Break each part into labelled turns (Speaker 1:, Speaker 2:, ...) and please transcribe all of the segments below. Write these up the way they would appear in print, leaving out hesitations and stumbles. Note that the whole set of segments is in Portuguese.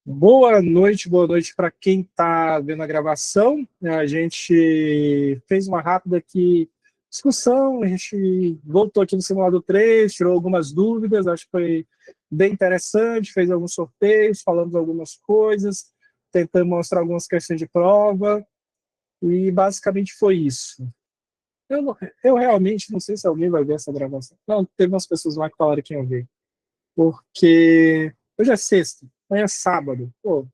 Speaker 1: Boa noite para quem está vendo a gravação. A gente fez uma rápida aqui, discussão, a gente voltou aqui no Simulador 3, tirou algumas dúvidas, acho que foi bem interessante, fez alguns sorteios, falamos algumas coisas, tentamos mostrar algumas questões de prova, e basicamente foi isso. Eu realmente não sei se alguém vai ver essa gravação. Não, teve umas pessoas lá que falaram que iam ver, porque hoje é sexta, amanhã é sábado, pô.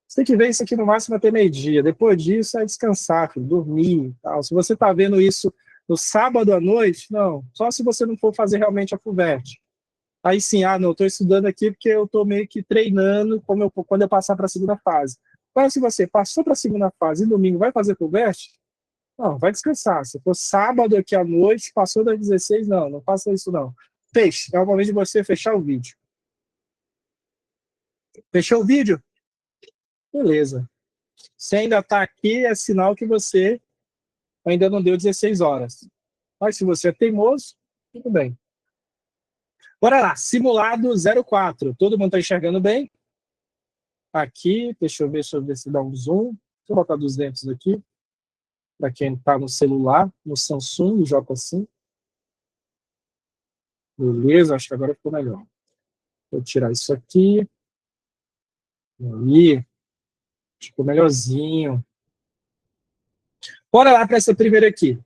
Speaker 1: Você tem que ver isso aqui no máximo até meio-dia. Depois disso é descansar, filho, dormir e tal. Se você está vendo isso no sábado à noite, não. Só se você não for fazer realmente a FUVEST. Aí sim, não, estou estudando aqui porque eu estou meio que treinando quando eu passar para a segunda fase. Mas se você passou para a segunda fase e domingo vai fazer FUVEST, não, vai descansar. Se for sábado aqui à noite, passou das 16, não faça isso não. Feche. É o momento de você fechar o vídeo. Fechou o vídeo? Beleza. Se ainda está aqui, é sinal que você ainda não deu 16 horas. Mas se você é teimoso, tudo bem. Bora lá, simulado 04. Todo mundo está enxergando bem? Aqui, deixa eu ver se dá um zoom. Deixa eu botar 200 aqui. Para quem está no celular, no Samsung, joga assim. Beleza, acho que agora ficou melhor. Vou tirar isso aqui. Aí, ficou melhorzinho. Bora lá para essa primeira aqui.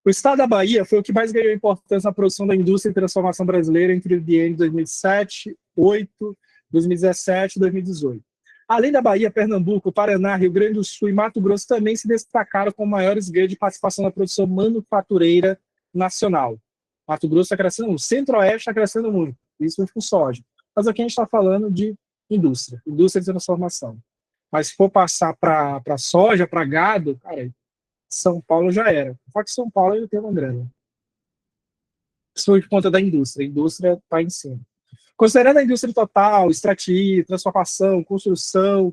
Speaker 1: O estado da Bahia foi o que mais ganhou importância na produção da indústria e transformação brasileira entre o biênio 2007, 2008, 2017 e 2018. Além da Bahia, Pernambuco, Paraná, Rio Grande do Sul e Mato Grosso também se destacaram com maiores ganhos de participação na produção manufatureira nacional. Mato Grosso está crescendo muito, Centro-Oeste está crescendo muito, isso com soja. Mas aqui a gente está falando de indústria de transformação. Mas se for passar para soja, para gado, cara, São Paulo já era. Só que São Paulo ainda tem uma grana. Isso por conta da indústria. A indústria está em cima. Considerando a indústria total, extrativo, transformação, construção,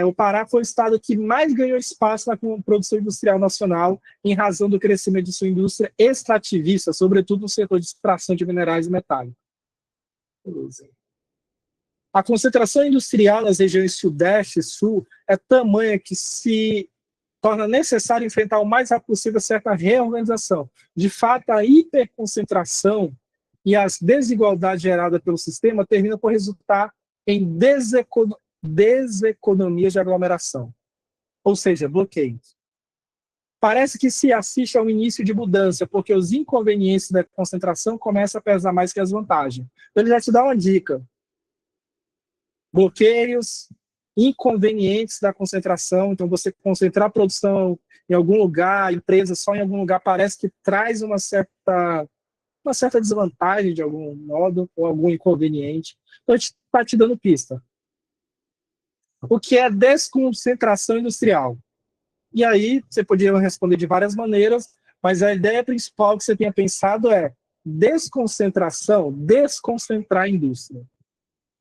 Speaker 1: o Pará foi o estado que mais ganhou espaço na produção industrial nacional em razão do crescimento de sua indústria extrativista, sobretudo no setor de extração de minerais e metálicos. Beleza. A concentração industrial nas regiões Sudeste e Sul é tamanha que se torna necessário enfrentar o mais rápido possível certa reorganização. De fato, a hiperconcentração e as desigualdades geradas pelo sistema terminam por resultar em deseconomias de aglomeração, ou seja, bloqueios. Parece que se assiste ao início de mudança, porque os inconvenientes da concentração começam a pesar mais que as vantagens. Então, ele já te dá uma dica. Bloqueios, inconvenientes da concentração, então você concentrar a produção em algum lugar, empresa só em algum lugar, parece que traz uma certa desvantagem de algum modo, ou algum inconveniente. Então, está te dando pista. O que é desconcentração industrial? E aí, você poderia responder de várias maneiras, mas a ideia principal que você tenha pensado é desconcentrar a indústria.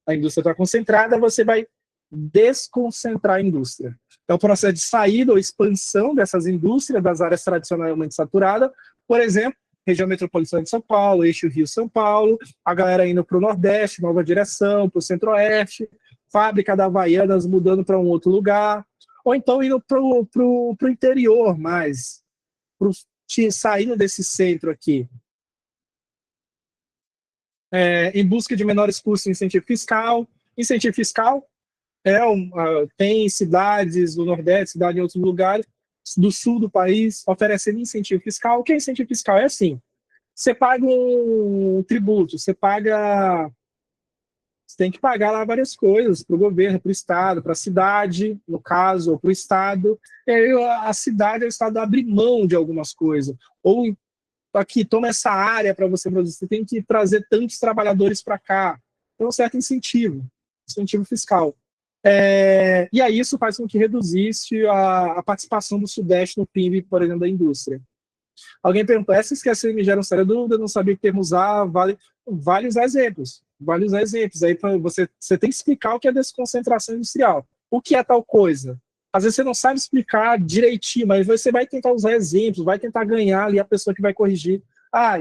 Speaker 1: A indústria está concentrada, você vai desconcentrar a indústria. É o processo de saída ou expansão dessas indústrias das áreas tradicionalmente saturadas, por exemplo, região metropolitana de São Paulo, eixo Rio-São Paulo, a galera indo para o Nordeste, nova direção, para o Centro-Oeste, fábrica da Havaianas mudando para um outro lugar, ou então indo para o interior mais, saindo desse centro aqui. Em busca de menores custos de incentivo fiscal. Incentivo fiscal tem cidades do Nordeste, cidades em outros lugares do sul do país oferecendo incentivo fiscal. O que é incentivo fiscal? É assim, você paga um tributo, você tem que pagar lá várias coisas para o governo, para o estado, para a cidade, no caso, ou para o estado. E aí a cidade, o estado abre mão de algumas coisas. Ou aqui, toma essa área para você produzir, você tem que trazer tantos trabalhadores para cá. Então, um certo incentivo fiscal. E aí isso faz com que reduzisse a participação do Sudeste no PIB, por exemplo, da indústria. Alguém perguntou, essas questões me geram séria dúvida, não sabia que termo usar, vários exemplos. Aí você tem que explicar o que é desconcentração industrial. O que é tal coisa? Às vezes você não sabe explicar direitinho, mas você vai tentar usar exemplos, vai tentar ganhar ali a pessoa que vai corrigir.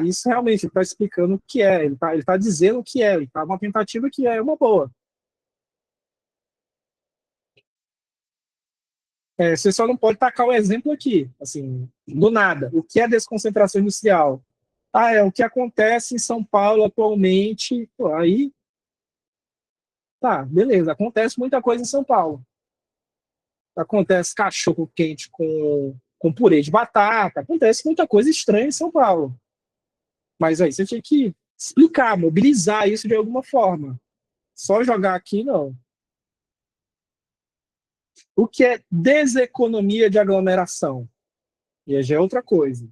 Speaker 1: Isso realmente está explicando o que é, ele tá dizendo o que é, ele tá uma tentativa que é uma boa. Você só não pode tacar o exemplo aqui, assim, do nada. O que é desconcentração industrial? É o que acontece em São Paulo atualmente. Pô, aí, tá, beleza. Acontece muita coisa em São Paulo. Acontece cachorro quente com purê de batata. Acontece muita coisa estranha em São Paulo. Mas aí você tinha que explicar, mobilizar isso de alguma forma. Só jogar aqui, não. O que é deseconomia de aglomeração? E aí já é outra coisa.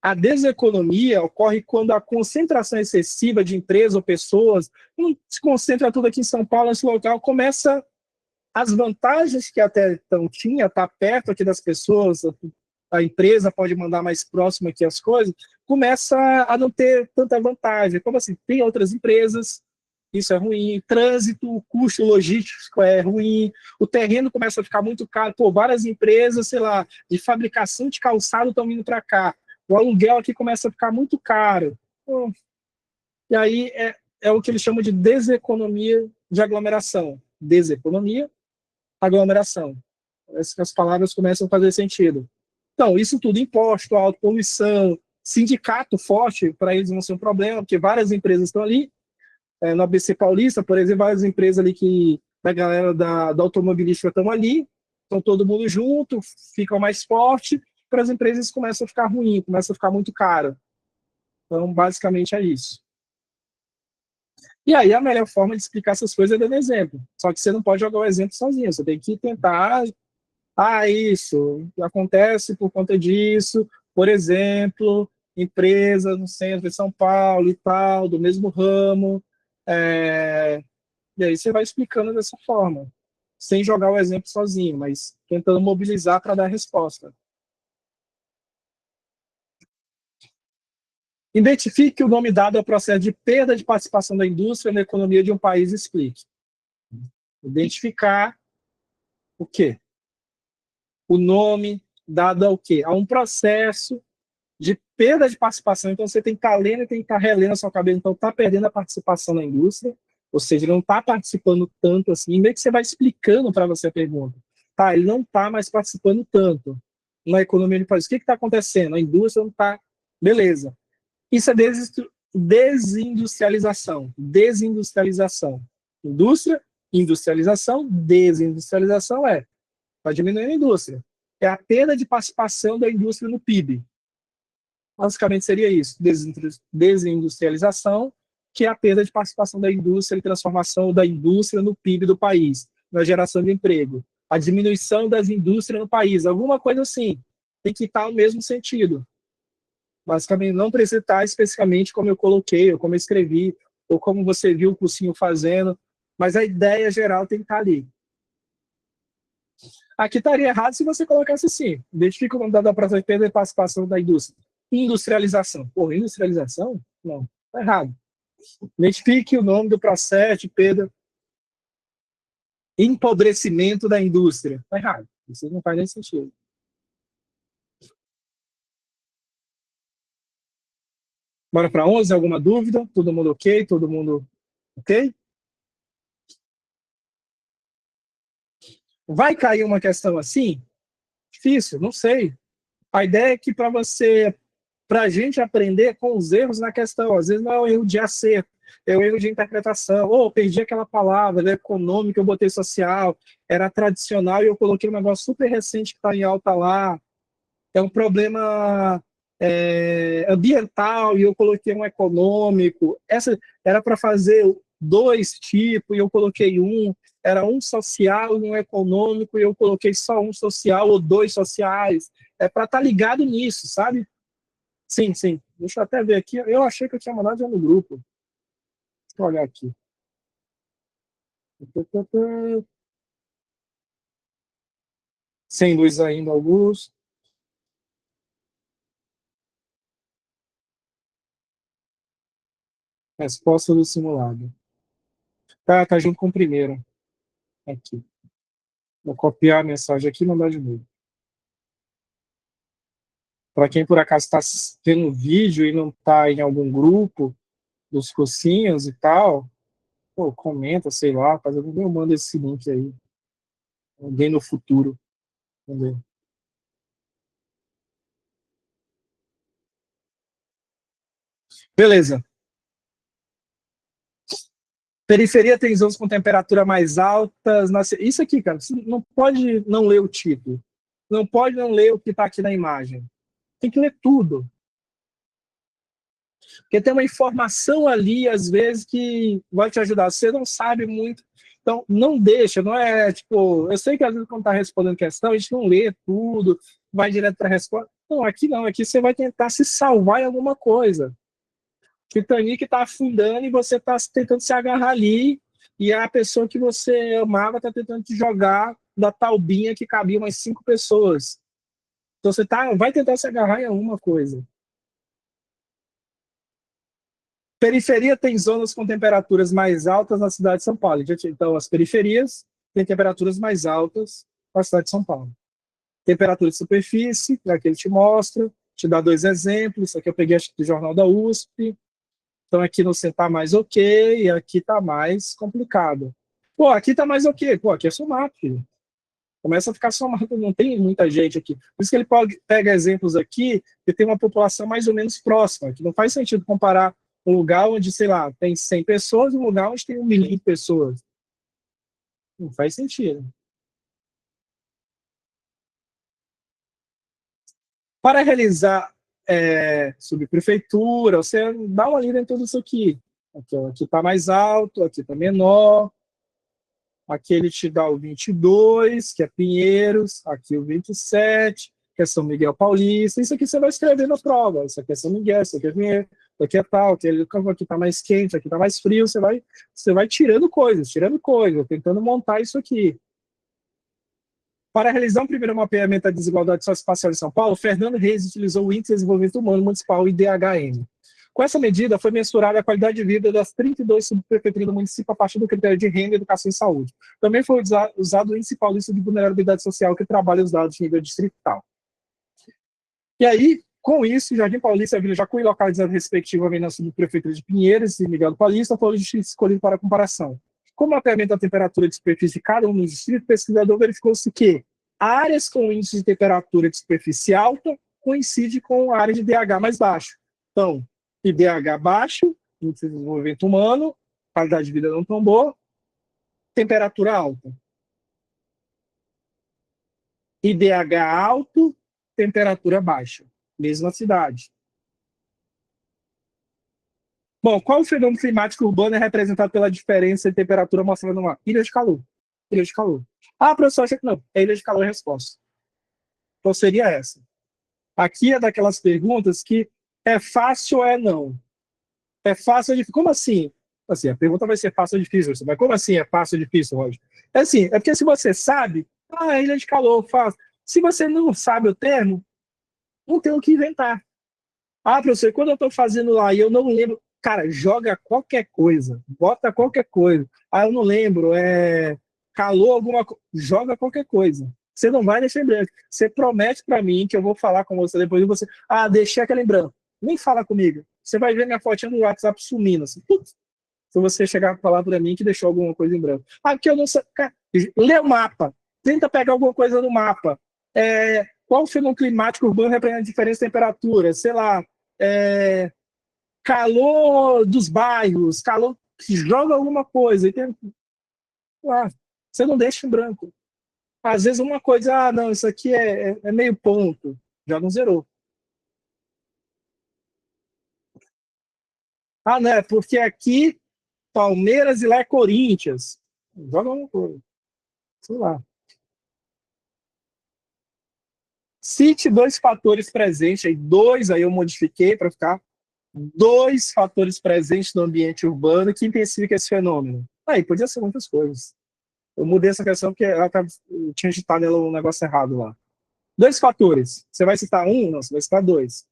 Speaker 1: A deseconomia ocorre quando a concentração excessiva de empresas ou pessoas, não se concentra tudo aqui em São Paulo, nesse local, começa as vantagens que até então tinha, estar perto aqui das pessoas, a empresa pode mandar mais próximo aqui as coisas, começa a não ter tanta vantagem. Como assim? Tem outras empresas, isso é ruim. Trânsito, o custo logístico é ruim. O terreno começa a ficar muito caro. Pô, várias empresas, sei lá, de fabricação de calçado estão vindo para cá. O aluguel aqui começa a ficar muito caro. Pô, e aí é o que eles chamam de deseconomia de aglomeração. Deseconomia, aglomeração. As palavras começam a fazer sentido. Então, isso tudo, imposto, autopoluição, sindicato forte, para eles não ser um problema, porque várias empresas estão ali. No ABC Paulista, por exemplo, várias empresas ali que da galera da automobilística estão ali, estão todo mundo junto, ficam mais forte, para as empresas começam a ficar ruim, começa a ficar muito caro. Então, basicamente é isso. E aí a melhor forma de explicar essas coisas é dando exemplo. Só que você não pode jogar o exemplo sozinho, você tem que tentar. Isso acontece por conta disso. Por exemplo, empresa no centro de São Paulo e tal, do mesmo ramo. E aí você vai explicando dessa forma, sem jogar o exemplo sozinho, mas tentando mobilizar para dar resposta. Identifique o nome dado ao processo de perda de participação da indústria na economia de um país e explique. Identificar o quê? O nome dado ao quê? A um processo de perda de participação. Então, você tem que estar lendo e tem que estar relendo a sua cabeça. Então, está perdendo a participação na indústria, ou seja, não está participando tanto assim. Meio que você vai explicando para você a pergunta. Tá, ele não está mais participando tanto na economia de país. O que está acontecendo? A indústria não está. Beleza. Isso é desindustrialização. Desindustrialização. Indústria, industrialização, desindustrialização está diminuindo a indústria. É a perda de participação da indústria no PIB. Basicamente seria isso, desindustrialização, que é a perda de participação da indústria e transformação da indústria no PIB do país, na geração de emprego. A diminuição das indústrias no país, alguma coisa assim. Tem que estar no mesmo sentido. Basicamente, não precisa estar especificamente como eu coloquei, ou como eu escrevi, ou como você viu o cursinho fazendo, mas a ideia geral tem que estar ali. Aqui estaria errado se você colocasse assim, identifica o nome da praça de perda de participação da indústria. Industrialização. Porra, industrialização? Não, está errado. Identifique o nome do processo de perda, empobrecimento da indústria. Está errado. Isso não faz nem sentido. Bora para 11, alguma dúvida? Todo mundo ok? Todo mundo ok? Vai cair uma questão assim? Difícil, não sei. A ideia é que para a gente aprender com os erros na questão, às vezes não é um erro de acerto, é um erro de interpretação. Perdi aquela palavra, era econômica, eu botei social, era tradicional e eu coloquei um negócio super recente que está em alta lá. É um problema ambiental e eu coloquei um econômico. Essa era para fazer dois tipos e eu coloquei um. Era um social e um econômico e eu coloquei só um social ou dois sociais. É para estar ligado nisso, sabe? Sim, sim. Deixa eu até ver aqui. Eu achei que eu tinha mandado já no grupo. Deixa eu olhar aqui. Sem luz ainda, Augusto. Resposta do simulado. Tá junto com o primeiro. Aqui. Vou copiar a mensagem aqui e mandar de novo. Para quem por acaso está vendo o vídeo e não está em algum grupo dos cursinhos e tal, comenta, sei lá, eu mando esse link aí. alguém no futuro. Vamos ver. Beleza. Periferia tem zonas com temperatura mais altas. Isso aqui, cara, você não pode não ler o título. Não pode não ler o que está aqui na imagem. Tem que ler tudo. Porque tem uma informação ali, às vezes, que vai te ajudar. Você não sabe muito. Então, não deixa, não é tipo. Eu sei que às vezes, quando está respondendo questão, a gente não lê tudo, vai direto para a resposta. Não, aqui não. Aqui você vai tentar se salvar em alguma coisa. O Titanic está afundando e você está tentando se agarrar ali, e a pessoa que você amava está tentando te jogar da taubinha que cabia umas 5 pessoas. Então você vai tentar se agarrar em alguma coisa. Periferia tem zonas com temperaturas mais altas na cidade de São Paulo. Então, as periferias têm temperaturas mais altas na cidade de São Paulo. Temperatura de superfície, aqui ele te mostra, te dá 2 exemplos. Isso aqui eu peguei do Jornal da USP. Então, aqui no C está mais ok, e aqui está mais complicado. Pô, aqui está mais ok. Pô, aqui é somado, filho. Começa a ficar somado, não tem muita gente aqui. Por isso que ele pega exemplos aqui que tem uma população mais ou menos próxima, que não faz sentido comparar um lugar onde, sei lá, tem 100 pessoas e um lugar onde tem 1 milhão de pessoas. Não faz sentido. Para realizar subprefeitura, você dá uma lida em tudo isso aqui. Aqui está mais alto, aqui está menor. Aqui ele te dá o 22, que é Pinheiros. Aqui o 27, que é São Miguel Paulista. Isso aqui você vai escrever na prova. Isso aqui é São Miguel, isso aqui é Pinheiros, isso aqui é tal, aqui está mais quente, aqui está mais frio. Você vai tirando coisas, tentando montar isso aqui. Para realizar um primeiro mapeamento da desigualdade socioespacial em São Paulo, Fernando Reis utilizou o Índice de Desenvolvimento Humano Municipal, IDHM. Com essa medida, foi mensurada a qualidade de vida das 32 subprefeituras do município a partir do critério de renda, educação e saúde. Também foi usado o Índice Paulista de Vulnerabilidade Social, que trabalha os dados de nível distrital. E aí, com isso, Jardim Paulista e a Vila Jacuí, localizados respectivamente na subprefeitura de Pinheiros e Miguel Paulista, foram escolhidos para comparação. Com o mapeamento da temperatura de superfície de cada um dos distritos, o pesquisador verificou-se que áreas com índice de temperatura de superfície alta coincide com a área de DH mais baixo. Então, IDH baixo, índice de desenvolvimento humano, qualidade de vida não tão boa, temperatura alta. IDH alto, temperatura baixa. Mesma cidade. Bom, qual o fenômeno climático urbano é representado pela diferença de temperatura mostrada no ar? Ilha de calor. Ilha de calor. Ah, professor, acha que não. É ilha de calor a resposta. Então seria essa. Aqui é daquelas perguntas que é fácil ou é não. É fácil ou difícil? Como assim? Assim, a pergunta vai ser fácil ou difícil, mas como assim é fácil ou difícil, Roger? É assim, é porque se você sabe, é ilha de calor, fácil. Se você não sabe o termo, não tem o que inventar. Ah, professor, quando eu estou fazendo lá e eu não lembro, cara, joga qualquer coisa, bota qualquer coisa. Ah, eu não lembro, calor alguma coisa, joga qualquer coisa. Você não vai deixar em branco. Você promete para mim que eu vou falar com você depois e você, deixei aquela em branco. Nem fala comigo. Você vai ver minha fotinha no WhatsApp sumindo. Assim. Se você chegar a falar para mim que deixou alguma coisa em branco. Porque eu não sei. Cara, lê o mapa. Tenta pegar alguma coisa no mapa. Qual o fenômeno climático urbano representa a diferença de temperatura? Sei lá, calor dos bairros, calor que joga alguma coisa. Você não deixa em branco. Às vezes uma coisa, não, isso aqui é meio ponto, já não zerou. Não, é porque aqui Palmeiras e lá é Corinthians. Joga alguma coisa, sei lá. Cite 2 fatores presentes, aí eu modifiquei para ficar 2 fatores presentes no ambiente urbano que intensificam esse fenômeno. Aí, podia ser muitas coisas. Eu mudei essa questão porque eu tinha digitado nela um negócio errado lá. 2 fatores. Você vai citar um? Não, você vai citar 2.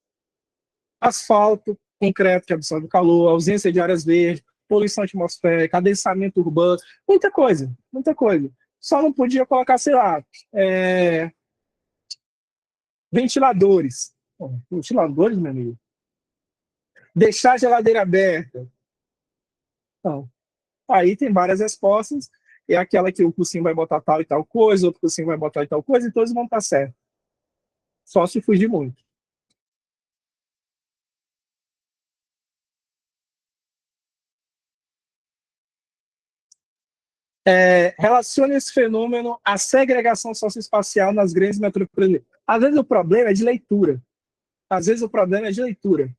Speaker 1: Asfalto, concreto que absorve calor, ausência de áreas verdes, poluição atmosférica, adensamento urbano, muita coisa, muita coisa. Só não podia colocar, sei lá, ventiladores. Ventiladores, meu amigo? Deixar a geladeira aberta. Não. Aí tem várias respostas. é aquela que o cursinho vai botar tal e tal coisa, outro cursinho vai botar tal coisa, e todos vão estar certos. Só se fugir muito. Relaciona esse fenômeno à segregação socioespacial nas grandes metrópoles. Às vezes o problema é de leitura. Às vezes o problema é de leitura.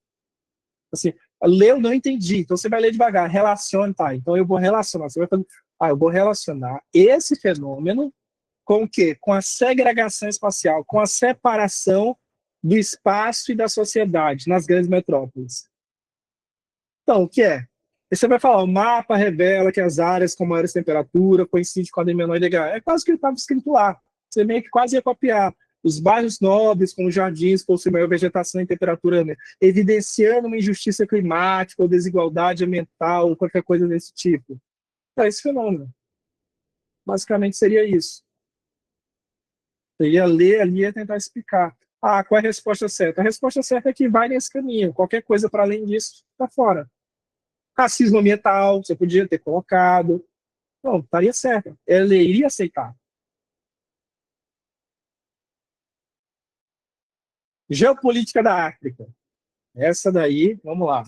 Speaker 1: Assim, leu, não entendi. Então você vai ler devagar, relacione, tá? Então eu vou relacionar. Você vai fazer, eu vou relacionar esse fenômeno com o quê? Com a segregação espacial, com a separação do espaço e da sociedade nas grandes metrópoles. Então, o que é? E você vai falar, o mapa revela que as áreas com maiores temperatura coincidem com a de menor IDH. É quase o que estava escrito lá. Você meio que quase ia copiar. Os bairros nobres, como jardins, possuem maior vegetação e temperatura, né, evidenciando uma injustiça climática ou desigualdade ambiental, ou qualquer coisa desse tipo. É esse fenômeno. Basicamente seria isso. Você ia ler ali e ia tentar explicar. Qual é a resposta certa? A resposta certa é que vai nesse caminho. Qualquer coisa para além disso está fora. Racismo ambiental, você podia ter colocado. Não, estaria certo. Ele iria aceitar. Geopolítica da África. Essa daí, vamos lá.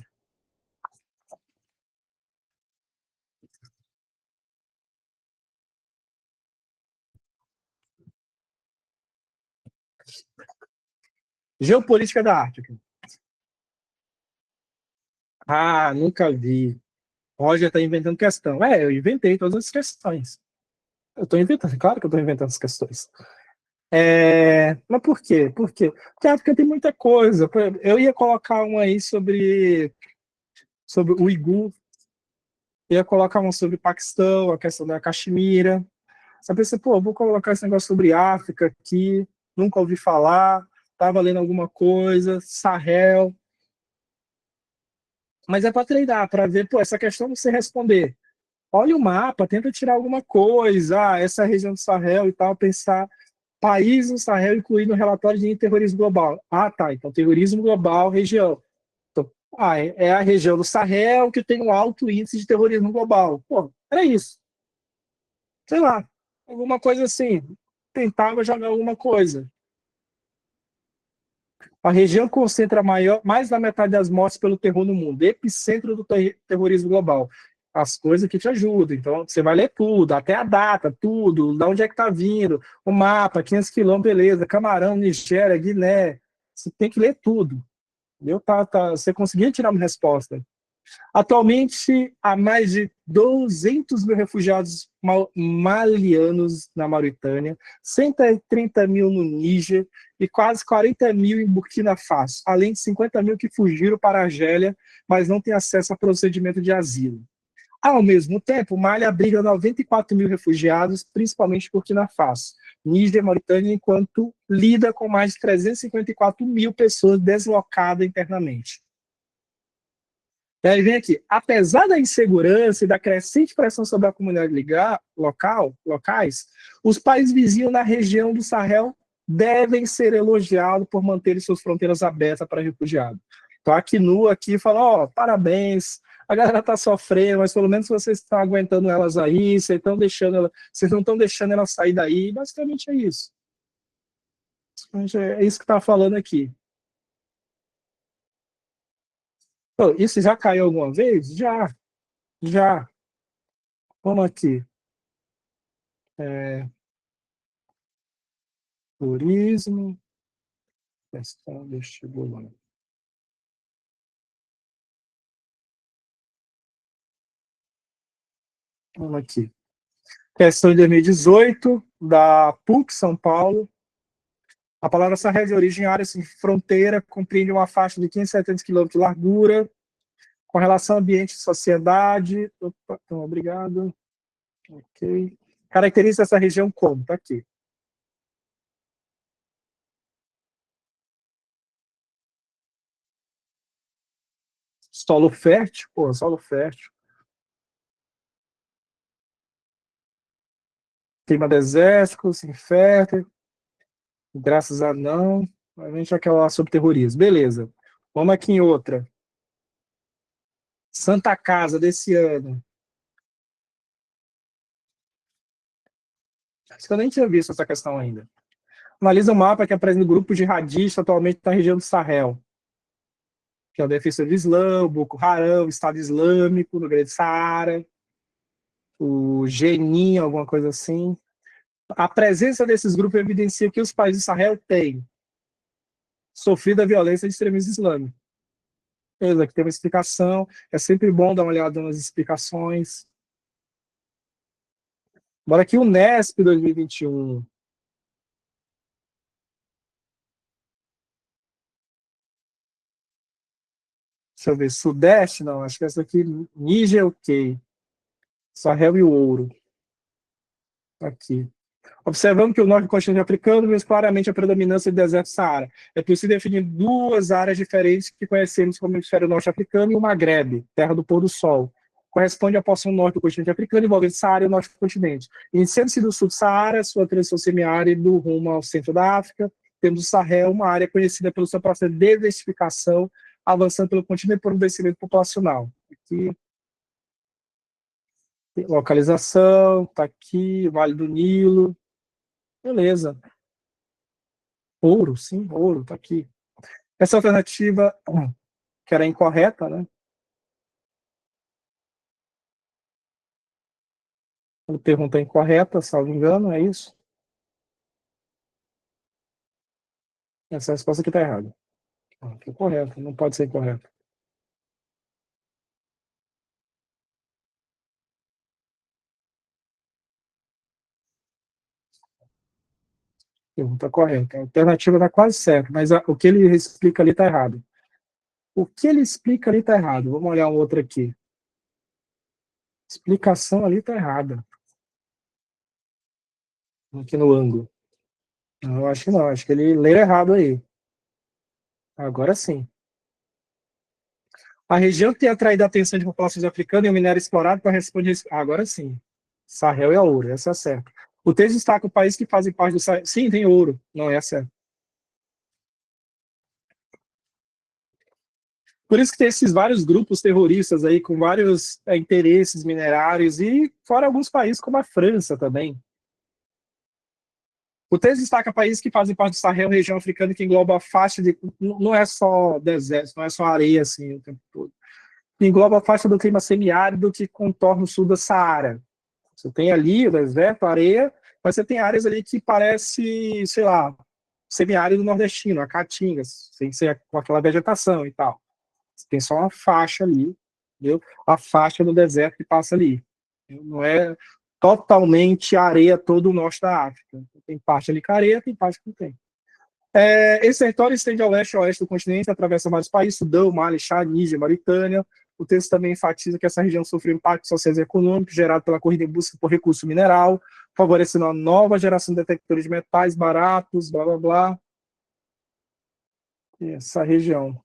Speaker 1: Geopolítica da África. Nunca vi. Roger está inventando questão. Eu inventei todas as questões. Eu estou inventando, claro que eu estou inventando as questões. Mas por quê? Por quê? Porque a África tem muita coisa. Eu ia colocar uma aí sobre o Uigur, ia colocar uma sobre o Paquistão, a questão da Caxemira. Você pensa, vou colocar esse negócio sobre África aqui, nunca ouvi falar, estava lendo alguma coisa, Sahel. Mas é para treinar, para ver, essa questão você responder. Olha o mapa, tenta tirar alguma coisa, essa é a região do Sahel e tal, pensar país no Sahel incluído no relatório de terrorismo global. Tá, então terrorismo global, região. Então, é a região do Sahel que tem um alto índice de terrorismo global. Era isso. Sei lá, alguma coisa assim. Tentava jogar alguma coisa. A região concentra mais da metade das mortes pelo terror no mundo, epicentro do terrorismo global. As coisas que te ajudam. Então, você vai ler tudo, até a data, tudo, de onde é que está vindo, o mapa, 500 quilômetros, beleza, Camarão, Nigéria, Guiné. Você tem que ler tudo. Você conseguia tirar uma resposta. Atualmente, há mais de 200 mil refugiados malianos na Mauritânia, 130 mil no Níger e quase 40 mil em Burkina Faso, além de 50 mil que fugiram para a Argélia, mas não têm acesso a procedimento de asilo. Ao mesmo tempo, Mali abriga 94 mil refugiados, principalmente Burkina Faso, Níger e Mauritânia, enquanto lida com mais de 354 mil pessoas deslocadas internamente. E aí vem aqui, apesar da insegurança e da crescente pressão sobre a comunidade locais, os países vizinhos na região do Sahel devem ser elogiados por manterem suas fronteiras abertas para refugiados. Então a Acnur aqui fala, parabéns, a galera está sofrendo, mas pelo menos vocês estão aguentando elas aí, vocês não estão deixando elas sair daí, basicamente é isso. É isso que está falando aqui. Isso já caiu alguma vez? Já. Vamos aqui. Turismo, questão vestibular. Vamos aqui. Questão de 2018, da PUC São Paulo. A palavra Sahel é de origem área sem fronteira, compreende uma faixa de 570 km de largura, com relação ao ambiente e sociedade. Opa, então, obrigado. Ok. Caracteriza essa região como? Está aqui. Solo fértil? Solo fértil. Clima desértico, sem fértil. Graças a não. A gente já quer falar sobre terrorismo. Beleza. Vamos aqui em outra. Santa Casa desse ano. Acho que eu nem tinha visto essa questão ainda. Analisa o mapa que apresenta grupos jihadistas atualmente na região do Sahel, que é o Defensor do Islã, o Boko Haram, o Estado Islâmico, no Grande Saara, o Jenin, alguma coisa assim. A presença desses grupos evidencia que os países do Sahel têm sofrido a violência de extremismo islâmico. Aqui tem uma explicação, é sempre bom dar uma olhada nas explicações. Bora aqui o Nesp 2021. Deixa eu ver, Sudeste, não, acho que essa aqui, Níger, ok. Sahel e o ouro. Aqui. Observando que o norte do continente africano vê claramente a predominância do deserto Saara. É possível definir duas áreas diferentes que conhecemos como o hemisfério norte africano e o Maghreb, terra do pôr do sol. Corresponde à porção norte do continente africano, envolvendo Saara e o norte do continente. Iniciando-se do sul do Saara, sua transição semiárido rumo ao centro da África, temos o Sahel, uma área conhecida pelo seu processo de desertificação, avançando pelo continente por um crescimento populacional. Aqui, localização, está aqui, Vale do Nilo, beleza. Ouro, sim, ouro, tá aqui. Essa alternativa, que era incorreta, né? A pergunta é incorreta, salvo engano, é isso? Essa resposta aqui está errada. Aqui é correta, não pode ser incorreta. Pergunta correta. A alternativa está quase certa, mas o que ele explica ali está errado. O que ele explica ali está errado. Vamos olhar um outro aqui. Explicação ali está errada. Aqui no ângulo. Não, eu acho que não. Acho que ele leu errado aí. Agora sim. A região que tem atraído a atenção de populações africanas e o minério explorado corresponde a... Agora sim. Sahel é ouro, essa é certa. O texto destaca o país que fazem parte do Sahel. Sim, tem ouro. Não, essa é. Por isso que tem esses vários grupos terroristas aí, com vários interesses minerários, e fora alguns países, como a França também. O texto destaca países que fazem parte do Sahel, região africana, que engloba a faixa de... Não é só deserto, não é só areia assim o tempo todo. Engloba a faixa do clima semiárido que contorna o sul da Saara. Você tem ali o deserto, a areia, mas você tem áreas ali que parece, sei lá, semiárido nordestino, a caatinga, sem ser com aquela vegetação e tal. Você tem só uma faixa ali, entendeu? A faixa do deserto que passa ali. Não é totalmente areia todo o norte da África. Tem parte ali com areia, tem parte que não tem. Esse território estende ao leste e oeste do continente, atravessa vários países, Sudão, Mali, Chad, Níger, Mauritânia. O texto também enfatiza que essa região sofreu impactos sociais e econômicos gerado pela corrida em busca por recurso mineral, favorecendo a nova geração de detectores de metais baratos, blá, blá, blá. E essa região,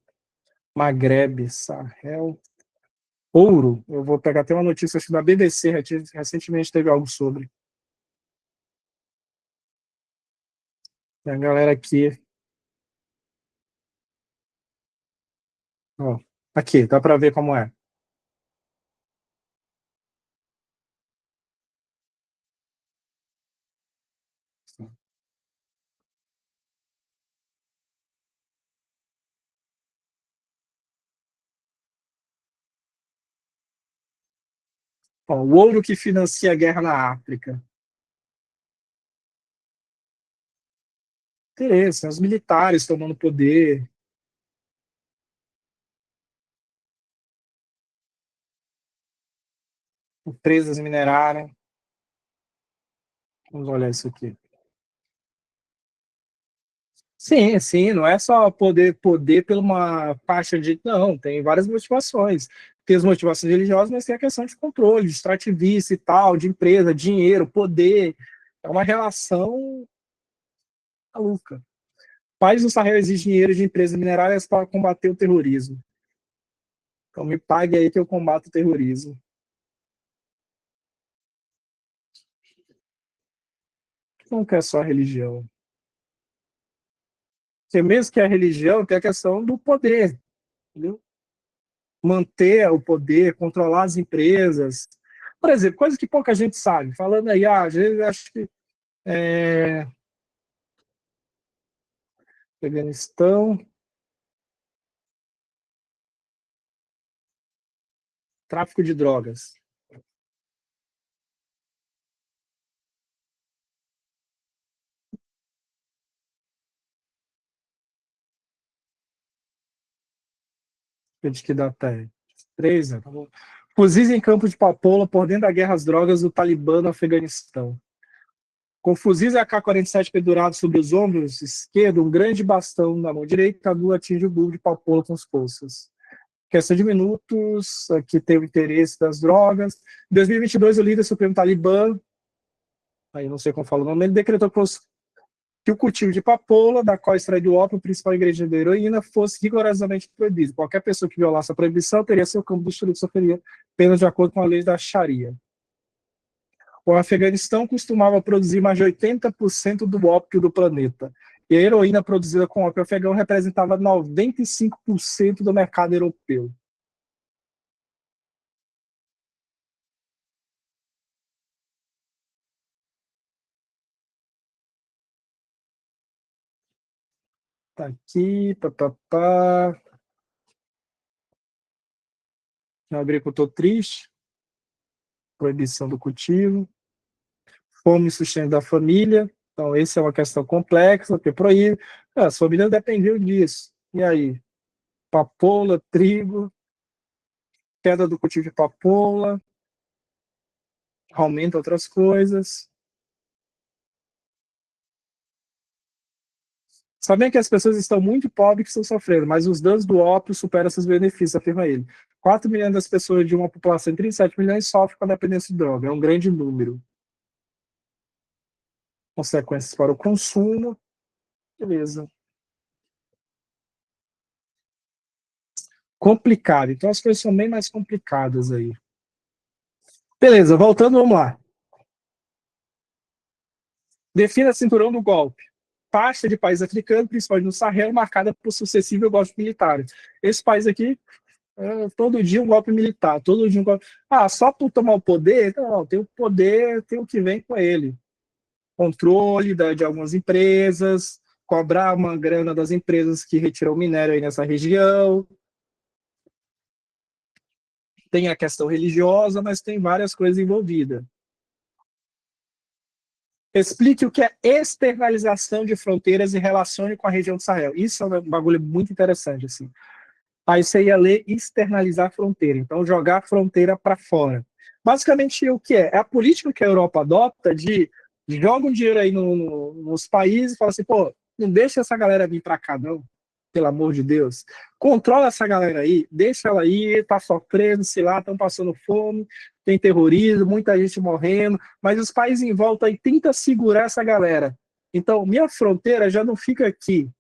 Speaker 1: Maghreb, Sahel, ouro. Eu vou pegar até uma notícia acho, da BBC, recentemente teve algo sobre. Tem a galera aqui. Ó, aqui, dá para ver como é. Ó, o ouro que financia a guerra na África. Interesse, né? Os militares tomando poder, empresas minerárias. Vamos olhar isso aqui. Sim, sim, não é só poder por uma faixa de. Não, tem várias motivações. Tem as motivações religiosas, mas tem a questão de controle, de extrativício e tal, de empresa, dinheiro, poder. É uma relação maluca. Países do Sahel exigem dinheiro de empresas minerárias para combater o terrorismo. Então me pague aí que eu combato o terrorismo. Não quer só a religião. Porque mesmo que a religião tem a questão do poder, entendeu? Manter o poder, controlar as empresas. Por exemplo, coisa que pouca gente sabe. Falando aí, às vezes acho que É, Afeganistão, tráfico de drogas. De que data é? 3, né? Tá bom. Fuzis em campo de papoula por dentro da guerra às drogas do Talibã no Afeganistão. Com fuzis AK-47 pendurados sobre os ombros esquerdo, um grande bastão na mão direita, a Lula atinge o bulbo de papoula com as forças. Questão de minutos, aqui tem o interesse das drogas. Em 2022, o líder supremo Talibã, aí não sei como fala o nome, ele decretou que o cultivo de papoula, da qual extrai do ópio, o principal ingrediente da heroína, fosse rigorosamente proibido. Qualquer pessoa que violasse a proibição teria seu campo destruído, sofreria pena de acordo com a lei da Sharia. O Afeganistão costumava produzir mais de 80% do ópio do planeta. E a heroína produzida com ópio afegão representava 95% do mercado europeu. Tá aqui, papapá. Um agricultor triste, proibição do cultivo, fome e sustento da família. Então, essa é uma questão complexa, porque proíbe. As famílias dependiam disso. E aí? Papoula, trigo, queda do cultivo de papoula, aumenta outras coisas. Sabem que as pessoas estão muito pobres que estão sofrendo, mas os danos do ópio superam seus benefícios, afirma ele. 4 milhões das pessoas de uma população de 37 milhões sofrem com a dependência de droga. É um grande número. Consequências para o consumo. Beleza. Complicado. Então as coisas são bem mais complicadas aí. Beleza, voltando, vamos lá. Defina cinturão do golpe. Pasta de país africano, principalmente no Sahel, marcada por sucessivos golpes militares. Esse país aqui, todo dia um golpe militar, todo dia um golpe. Ah, só por tomar o poder? Não, tem o poder, tem o que vem com ele. Controle de algumas empresas, cobrar uma grana das empresas que retiram o minério aí nessa região. Tem a questão religiosa, mas tem várias coisas envolvidas. Explique o que é externalização de fronteiras e relacione com a região do Sahel. Isso é um bagulho muito interessante, assim. Aí você ia ler externalizar a fronteira, então jogar a fronteira para fora. Basicamente, o que é? É a política que a Europa adota de joga um dinheiro aí nos países e fala assim, pô, não deixa essa galera vir para cá, não, pelo amor de Deus. Controla essa galera aí, deixa ela aí, tá sofrendo, sei lá, estão passando fome, tem terrorismo, muita gente morrendo, mas os países em volta aí tentam segurar essa galera. Então, minha fronteira já não fica aqui,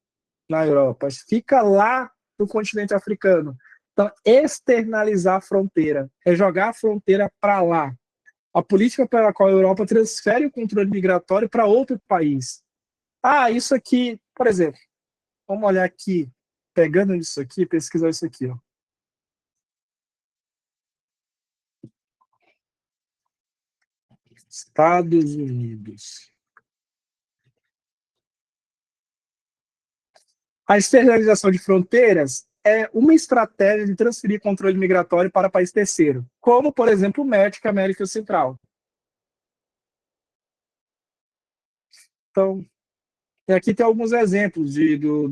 Speaker 1: na Europa, fica lá no continente africano. Então, externalizar a fronteira é jogar a fronteira para lá. A política pela qual a Europa transfere o controle migratório para outro país. Ah, isso aqui, por exemplo, vamos olhar aqui, pegando isso aqui, pesquisar isso aqui. Ó. Estados Unidos. A externalização de fronteiras é uma estratégia de transferir controle migratório para país terceiro, como, por exemplo, o México e a América Central. Então, e aqui tem alguns exemplos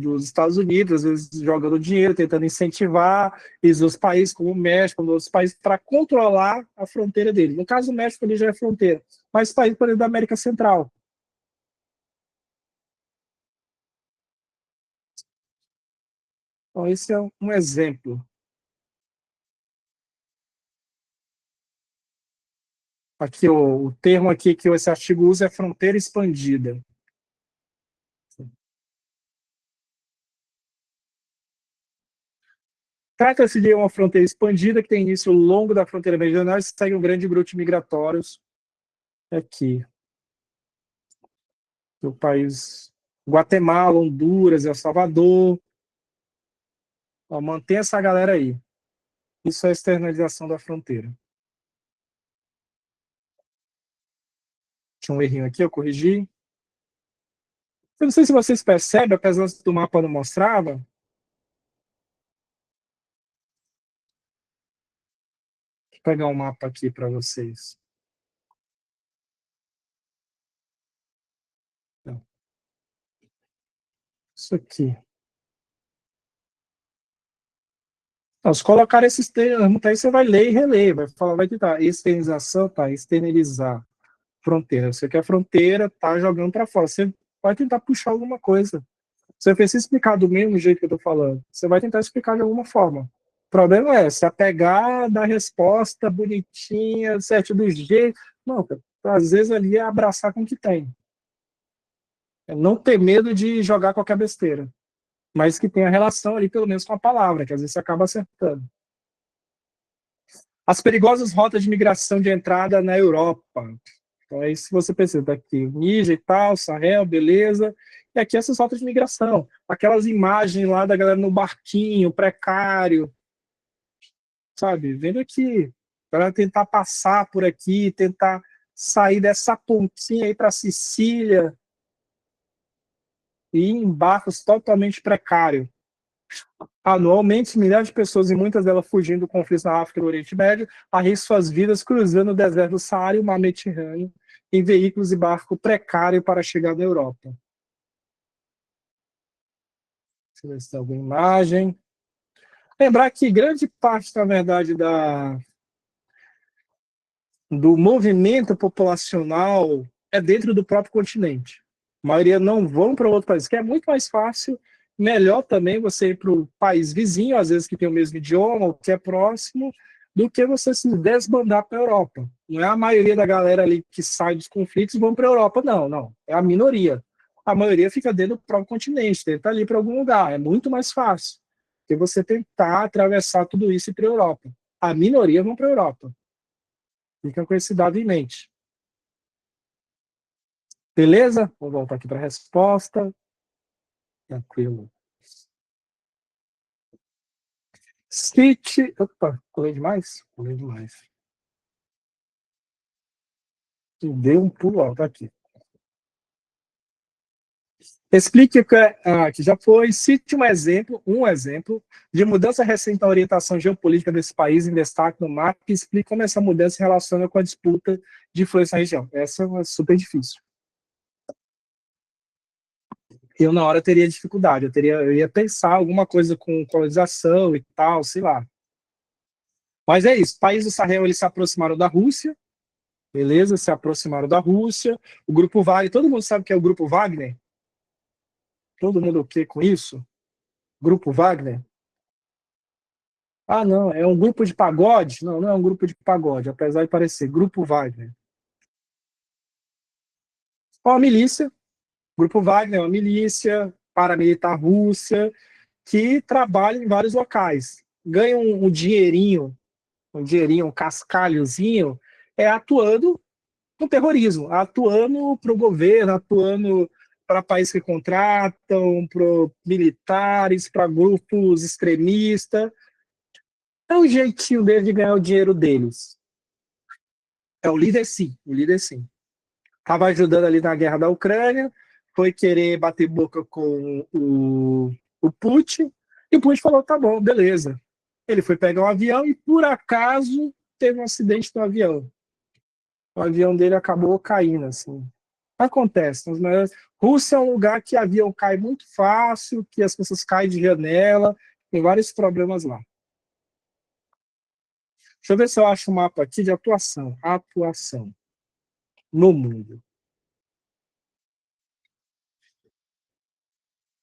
Speaker 1: dos Estados Unidos, às vezes jogando dinheiro, tentando incentivar os países como o México, outros países, para controlar a fronteira dele. No caso, o México ele já é fronteira, mas países, por exemplo, da América Central. Então, esse é um exemplo. Aqui, o termo aqui que esse artigo usa é fronteira expandida. Trata-se de uma fronteira expandida que tem início ao longo da fronteira meridional e segue um grande grupo de migratórios aqui. O país Guatemala, Honduras, El Salvador. Ó, mantém essa galera aí. Isso é externalização da fronteira. Tinha um errinho aqui, eu corrigi. Eu não sei se vocês percebem, apesar do mapa não mostrava. Vou pegar um mapa aqui para vocês. Isso aqui. Então, se colocar esses termos, aí você vai ler e reler, vai falar, vai tentar. Externalização, tá? Externalizar. Fronteira. Você quer fronteira, tá jogando para fora. Você vai tentar puxar alguma coisa. Você precisa explicar do mesmo jeito que eu tô falando. Você vai tentar explicar de alguma forma. O problema é se apegar da resposta bonitinha, certo do jeito. Não, cara, às vezes ali é abraçar com o que tem. É não ter medo de jogar qualquer besteira. Mas que tenha relação ali, pelo menos, com a palavra, que às vezes você acaba acertando. As perigosas rotas de migração de entrada na Europa. Então, aí, se você pensa, daqui, Níger e tal, Sahel, beleza. E aqui essas rotas de migração. Aquelas imagens lá da galera no barquinho, precário, sabe? Vendo aqui, para tentar passar por aqui, tentar sair dessa pontinha aí para Sicília e ir em barcos totalmente precários. Anualmente, milhares de pessoas, e muitas delas fugindo do conflito na África e no Oriente Médio, arriscam suas vidas cruzando o deserto do Saara e o mar Mediterrâneo em veículos e barcos precários para chegar na Europa. Deixa eu ver se tem alguma imagem. Lembrar que grande parte, na verdade, do movimento populacional é dentro do próprio continente. A maioria não vão para outro país, que é muito mais fácil, melhor também você ir para o país vizinho, às vezes que tem o mesmo idioma, ou que é próximo, do que você se desbandar para a Europa. Não é a maioria da galera ali que sai dos conflitos e vão para a Europa, não, não. É a minoria. A maioria fica dentro do próprio continente, tenta ir para algum lugar. É muito mais fácil que você tentar atravessar tudo isso e ir para a Europa. A minoria vão para a Europa. Fica com esse dado em mente. Beleza? Vou voltar aqui para a resposta. Tranquilo. Cite. Opa, colei demais? Colei demais. Deu um pulo alto aqui. Explique que já foi. Cite um exemplo de mudança recente na orientação geopolítica desse país em destaque no mapa e explique como essa mudança se relaciona com a disputa de influência na região. Essa é super difícil. Eu, na hora, teria dificuldade. Eu ia pensar alguma coisa com colonização e tal, sei lá. Mas é isso. Países do Sahel eles se aproximaram da Rússia, beleza? Se aproximaram da Rússia. O Grupo Wagner, todo mundo sabe o que é o Grupo Wagner? Todo mundo o que com isso? Grupo Wagner? Ah, não, é um grupo de pagode? Não, não é um grupo de pagode, apesar de parecer. Grupo Wagner. É uma milícia. Grupo Wagner é uma milícia paramilitar russa que trabalha em vários locais. Ganha um dinheirinho, um cascalhozinho, atuando no terrorismo, atuando para o governo, atuando para países que contratam, para militares, para grupos extremistas. É o jeitinho deles de ganhar o dinheiro deles. É o líder, sim. O líder, sim. Estava ajudando ali na guerra da Ucrânia, foi querer bater boca com o Putin, e o Putin falou: tá bom, beleza. Ele foi pegar um avião e, por acaso, teve um acidente no avião. O avião dele acabou caindo, assim. Acontece, mas Rússia é um lugar que avião cai muito fácil, que as pessoas caem de janela, tem vários problemas lá. Deixa eu ver se eu acho um mapa aqui de atuação. Atuação no mundo.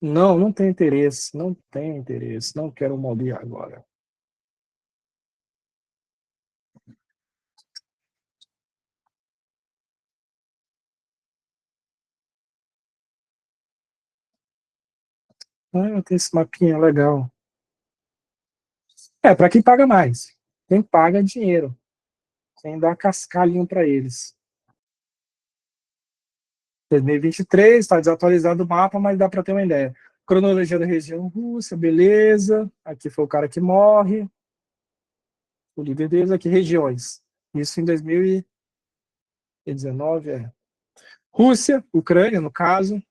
Speaker 1: Não, não tem interesse, não tem interesse, não quero mover agora. Ah, tem esse mapinha legal. É, para quem paga mais. Quem paga dinheiro. Quem dá cascalhinho para eles. 2023, está desatualizado o mapa, mas dá para ter uma ideia. Cronologia da região Rússia, beleza. Aqui foi o cara que morre. O líder deles aqui, regiões. Isso em 2019, é. Rússia, Ucrânia, no caso.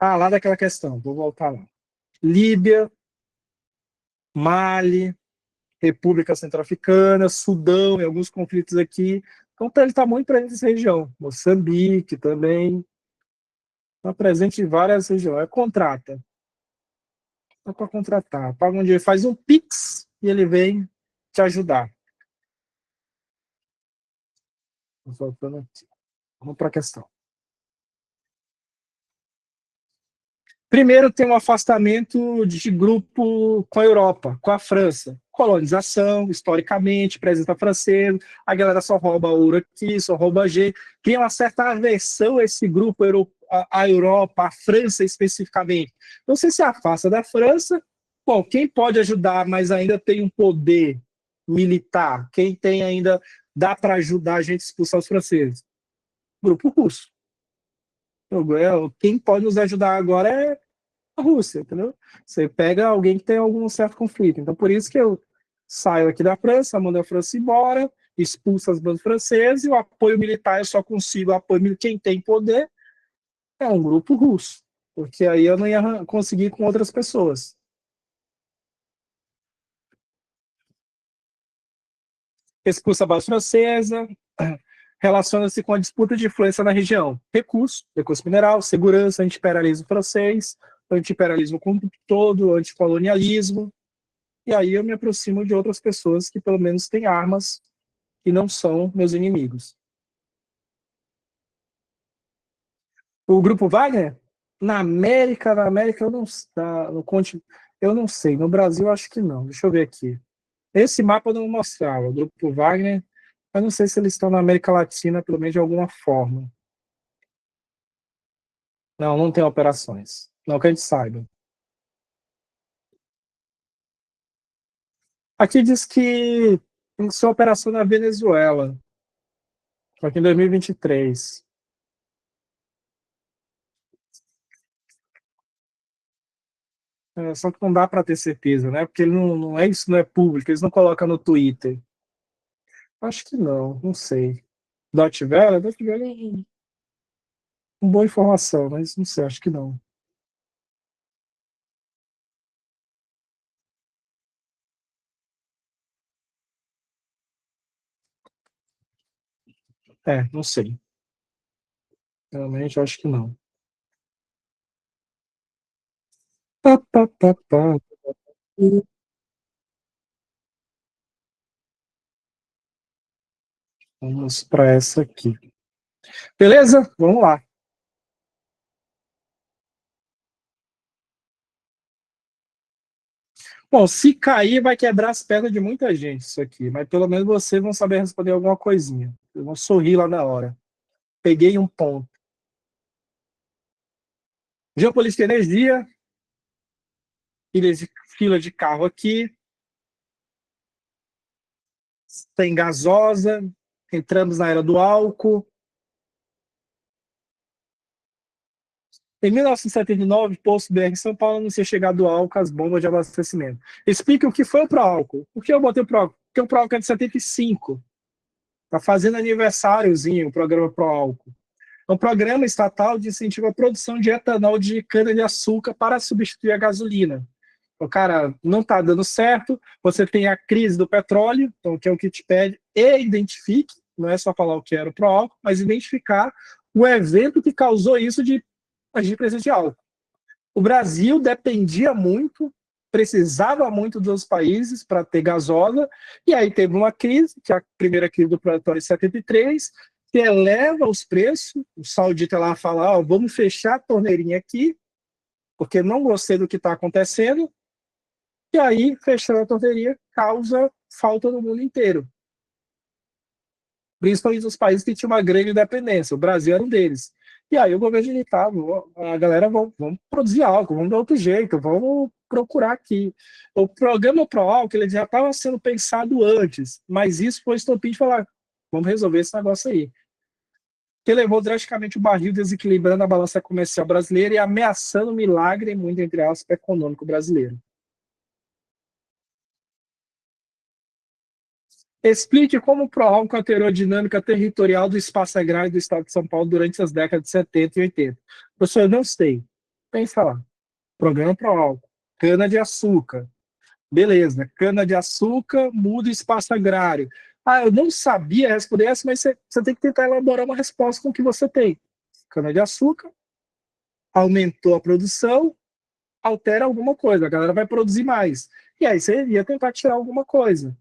Speaker 1: Ah, lá daquela questão, vou voltar lá. Líbia, Mali, República Centro-Africana, Sudão, e alguns conflitos aqui. Então, ele está muito presente nessa região. Moçambique também. Está presente em várias regiões. É contrata. Dá para contratar. Paga um dia, faz um Pix e ele vem te ajudar. Voltando aqui. Vamos para a questão. Primeiro, tem um afastamento de grupo com a Europa, com a França. Colonização, historicamente, presença francesa, a galera só rouba ouro aqui, só rouba G. Cria uma certa aversão a esse grupo, a Europa, a França especificamente. Não sei se afasta da França. Bom, quem pode ajudar, mas ainda tem um poder militar? Quem tem ainda, dá para ajudar a gente a expulsar os franceses? Grupo russo. Quem pode nos ajudar agora é a Rússia, entendeu? Você pega alguém que tem algum certo conflito. Então, por isso que eu saio aqui da França, mando a França embora, expulso as bandas francesas e o apoio militar eu só consigo apoio militar. Quem tem poder é um grupo russo, porque aí eu não ia conseguir com outras pessoas. Expulsa a base francesa, relaciona-se com a disputa de influência na região. Recurso mineral, segurança, anti-imperialismo francês, anti-imperialismo como um todo, anticolonialismo. E aí eu me aproximo de outras pessoas que pelo menos têm armas e não são meus inimigos. O grupo Wagner, na América eu não, no continente, eu não sei. No Brasil acho que não. Deixa eu ver aqui. Esse mapa não mostrava. O grupo Wagner, eu não sei se eles estão na América Latina, pelo menos de alguma forma. Não, não tem operações. Não que a gente saiba. Aqui diz que tem sua operação na Venezuela, aqui em 2023. Só que não dá para ter certeza, né? Porque ele não é isso, não é público, eles não colocam no Twitter. Acho que não, não sei. Deutsche Welle é uma boa informação, mas não sei, acho que não. Não sei. Realmente acho que não. Pá, pá, pá, pá. Vamos para essa aqui. Beleza? Vamos lá. Bom, se cair, vai quebrar as pernas de muita gente isso aqui, mas pelo menos vocês vão saber responder alguma coisinha. Eu vou sorrir lá na hora. Peguei um ponto. Geopolítica e energia, fila de carro aqui, tem gasosa, entramos na era do álcool. Em 1979, posto BR em São Paulo anuncia chegar do álcool às bombas de abastecimento. Explique o que foi o pró-álcool. Por que eu botei o pró-álcool? Porque o pró-álcool é de 75. Está fazendo aniversáriozinho o programa pró-álcool. É um programa estatal de incentivo à produção de etanol de cana-de-açúcar para substituir a gasolina. O cara não está dando certo, você tem a crise do petróleo, então que é o que te pede, e identifique, não é só falar o que era o pró-álcool, mas identificar o evento que causou isso de agir presença de álcool. O Brasil dependia muito, precisava muito dos países para ter gasosa, e aí teve uma crise, que é a primeira crise do petróleo em 73, que eleva os preços, o saudita lá fala, vamos fechar a torneirinha aqui, porque não gostei do que está acontecendo, e aí, fechando a torneirinha, causa falta no mundo inteiro. Principalmente nos países que tinham uma grande dependência. O Brasil era um deles. E aí o governo militar, a galera, vamos produzir álcool, vamos dar outro jeito, vamos procurar aqui. O programa Pro Álcool ele já estava sendo pensado antes, mas isso foi estopim de falar, vamos resolver esse negócio aí. Que levou drasticamente o barril, desequilibrando a balança comercial brasileira e ameaçando o milagre, muito entre aspas, econômico brasileiro. Explique como o ProAlco alterou a dinâmica territorial do espaço agrário do estado de São Paulo durante as décadas de 70 e 80. Professor, eu não sei. Pensa lá. Programa para álcool. Cana-de-açúcar. Beleza. Cana-de-açúcar muda o espaço agrário. Ah, eu não sabia responder essa, mas você tem que tentar elaborar uma resposta com o que você tem. Cana-de-açúcar, aumentou a produção, altera alguma coisa. A galera vai produzir mais. E aí você ia tentar tirar alguma coisa.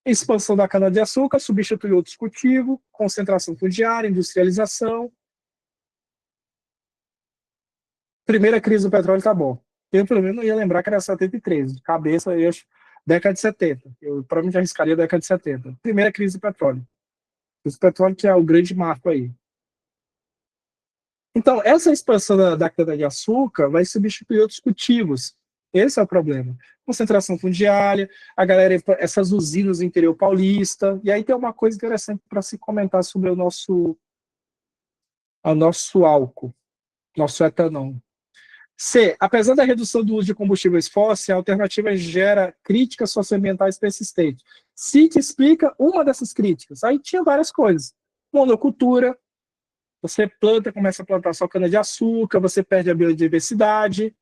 Speaker 1: Expansão da cana-de-açúcar, substituir outros cultivos, concentração fundiária, industrialização. Primeira crise do petróleo tá bom. Eu, pelo menos, não ia lembrar que era 73. De cabeça, eu acho, década de 70. Eu provavelmente arriscaria a década de 70. Primeira crise do petróleo. O petróleo que é o grande marco aí. Então, essa expansão da cana-de-açúcar vai substituir outros cultivos. Esse é o problema. Concentração fundiária, a galera, essas usinas do interior paulista. E aí tem uma coisa interessante para se comentar sobre o nosso álcool, nosso etanol. C. Apesar da redução do uso de combustíveis fósseis, a alternativa gera críticas socioambientais persistentes. CIT explica uma dessas críticas. Aí tinha várias coisas. Monocultura, você planta, começa a plantar só cana-de-açúcar, você perde a biodiversidade,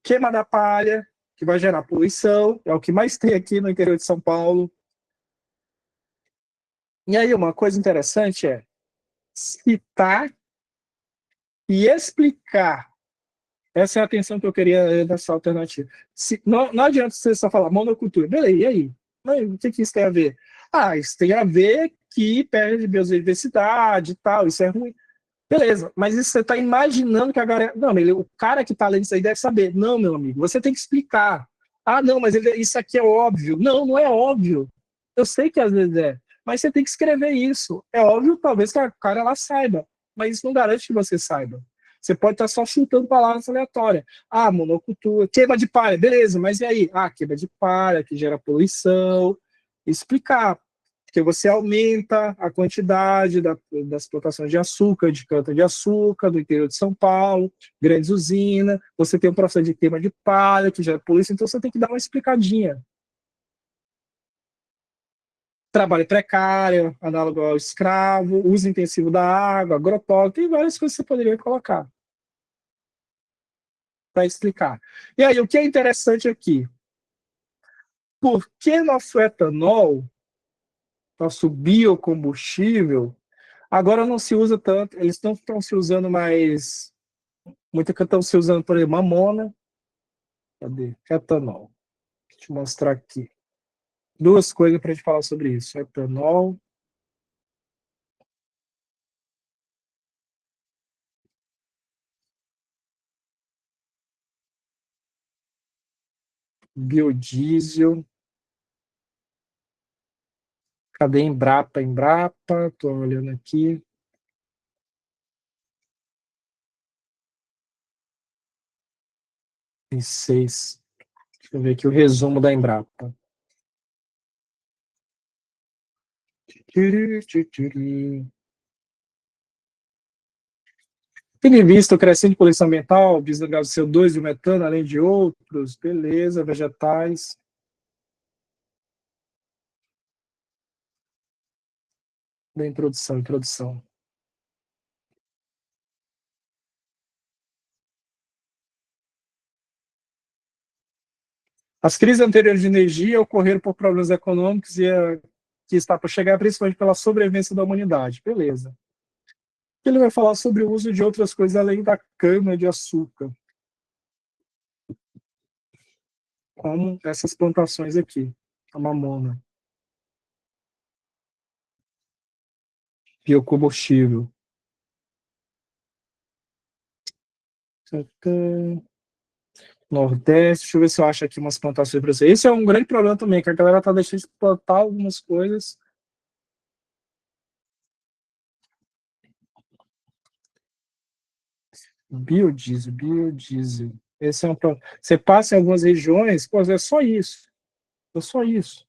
Speaker 1: queima da palha, que vai gerar poluição, é o que mais tem aqui no interior de São Paulo. E aí uma coisa interessante é citar e explicar. Essa é a atenção que eu queria dessa alternativa. Não adianta você só falar monocultura. Beleza, e aí? Mas o que isso tem a ver? Ah, isso tem a ver que perde biodiversidade e tal, isso é ruim. Beleza, mas isso você está imaginando que a galera. Não, o cara que está lendo isso aí deve saber. Não, meu amigo, você tem que explicar. Ah, não, mas isso aqui é óbvio. Não, não é óbvio. Eu sei que às vezes é, mas você tem que escrever isso. É óbvio, talvez que a cara lá saiba, mas isso não garante que você saiba. Você pode estar só chutando palavras aleatórias. Ah, monocultura, queima de palha, beleza, mas e aí? Ah, queima de palha, que gera poluição. Explicar, porque você aumenta a quantidade das plantações de açúcar, de cana-de-açúcar, do interior de São Paulo, grandes usinas, você tem um processo de queima de palha, que gera poluição, então você tem que dar uma explicadinha. Trabalho precário, análogo ao escravo, uso intensivo da água, agrotóxico, tem várias coisas que você poderia colocar para explicar. E aí, o que é interessante aqui? Por que nosso etanol, nosso biocombustível, agora não se usa tanto, eles não estão se usando mais, muito que estão se usando, por exemplo, amona, cadê? Etanol. Deixa eu mostrar aqui. Duas coisas para a gente falar sobre isso. Etanol, biodiesel. Cadê Embrapa? Embrapa, estou olhando aqui. Tem 6. Deixa eu ver aqui o resumo da Embrapa. Tendo em vista o crescente poluição ambiental, visando gás CO2 e o metano, além de outros, beleza, vegetais. Da introdução. As crises anteriores de energia ocorreram por problemas econômicos que está por chegar principalmente pela sobrevivência da humanidade. Beleza. Ele vai falar sobre o uso de outras coisas além da cana-de-açúcar, como essas plantações aqui, a mamona, biocombustível. Nordeste, deixa eu ver se eu acho aqui umas plantações para você. Esse é um grande problema também, que a galera está deixando de plantar algumas coisas. Biodiesel. Esse é um problema. Você passa em algumas regiões, pô, é só isso. É só isso.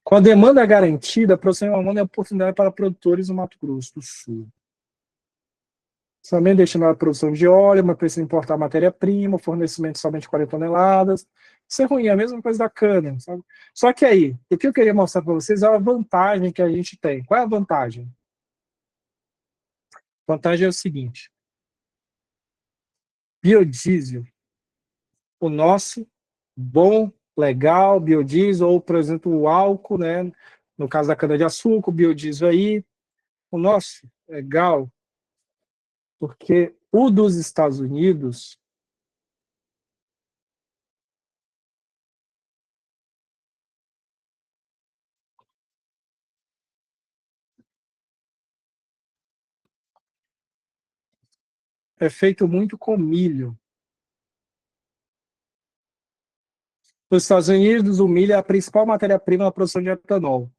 Speaker 1: Com a demanda garantida, a produção de mamona é oportunidade para produtores no Mato Grosso do Sul. Também destinado à produção de óleo, mas precisa importar matéria-prima, fornecimento somente de 40 toneladas. Isso é ruim, é a mesma coisa da cana, sabe? Só que aí, o que eu queria mostrar para vocês é a vantagem que a gente tem. Qual é a vantagem? A vantagem é o seguinte: biodiesel, o nosso bom, legal, biodiesel, ou, por exemplo, o álcool, né? No caso da cana-de-açúcar, o biodiesel aí, o nosso, legal, porque o dos Estados Unidos é feito muito com milho. Nos Estados Unidos, o milho é a principal matéria-prima na produção de etanol,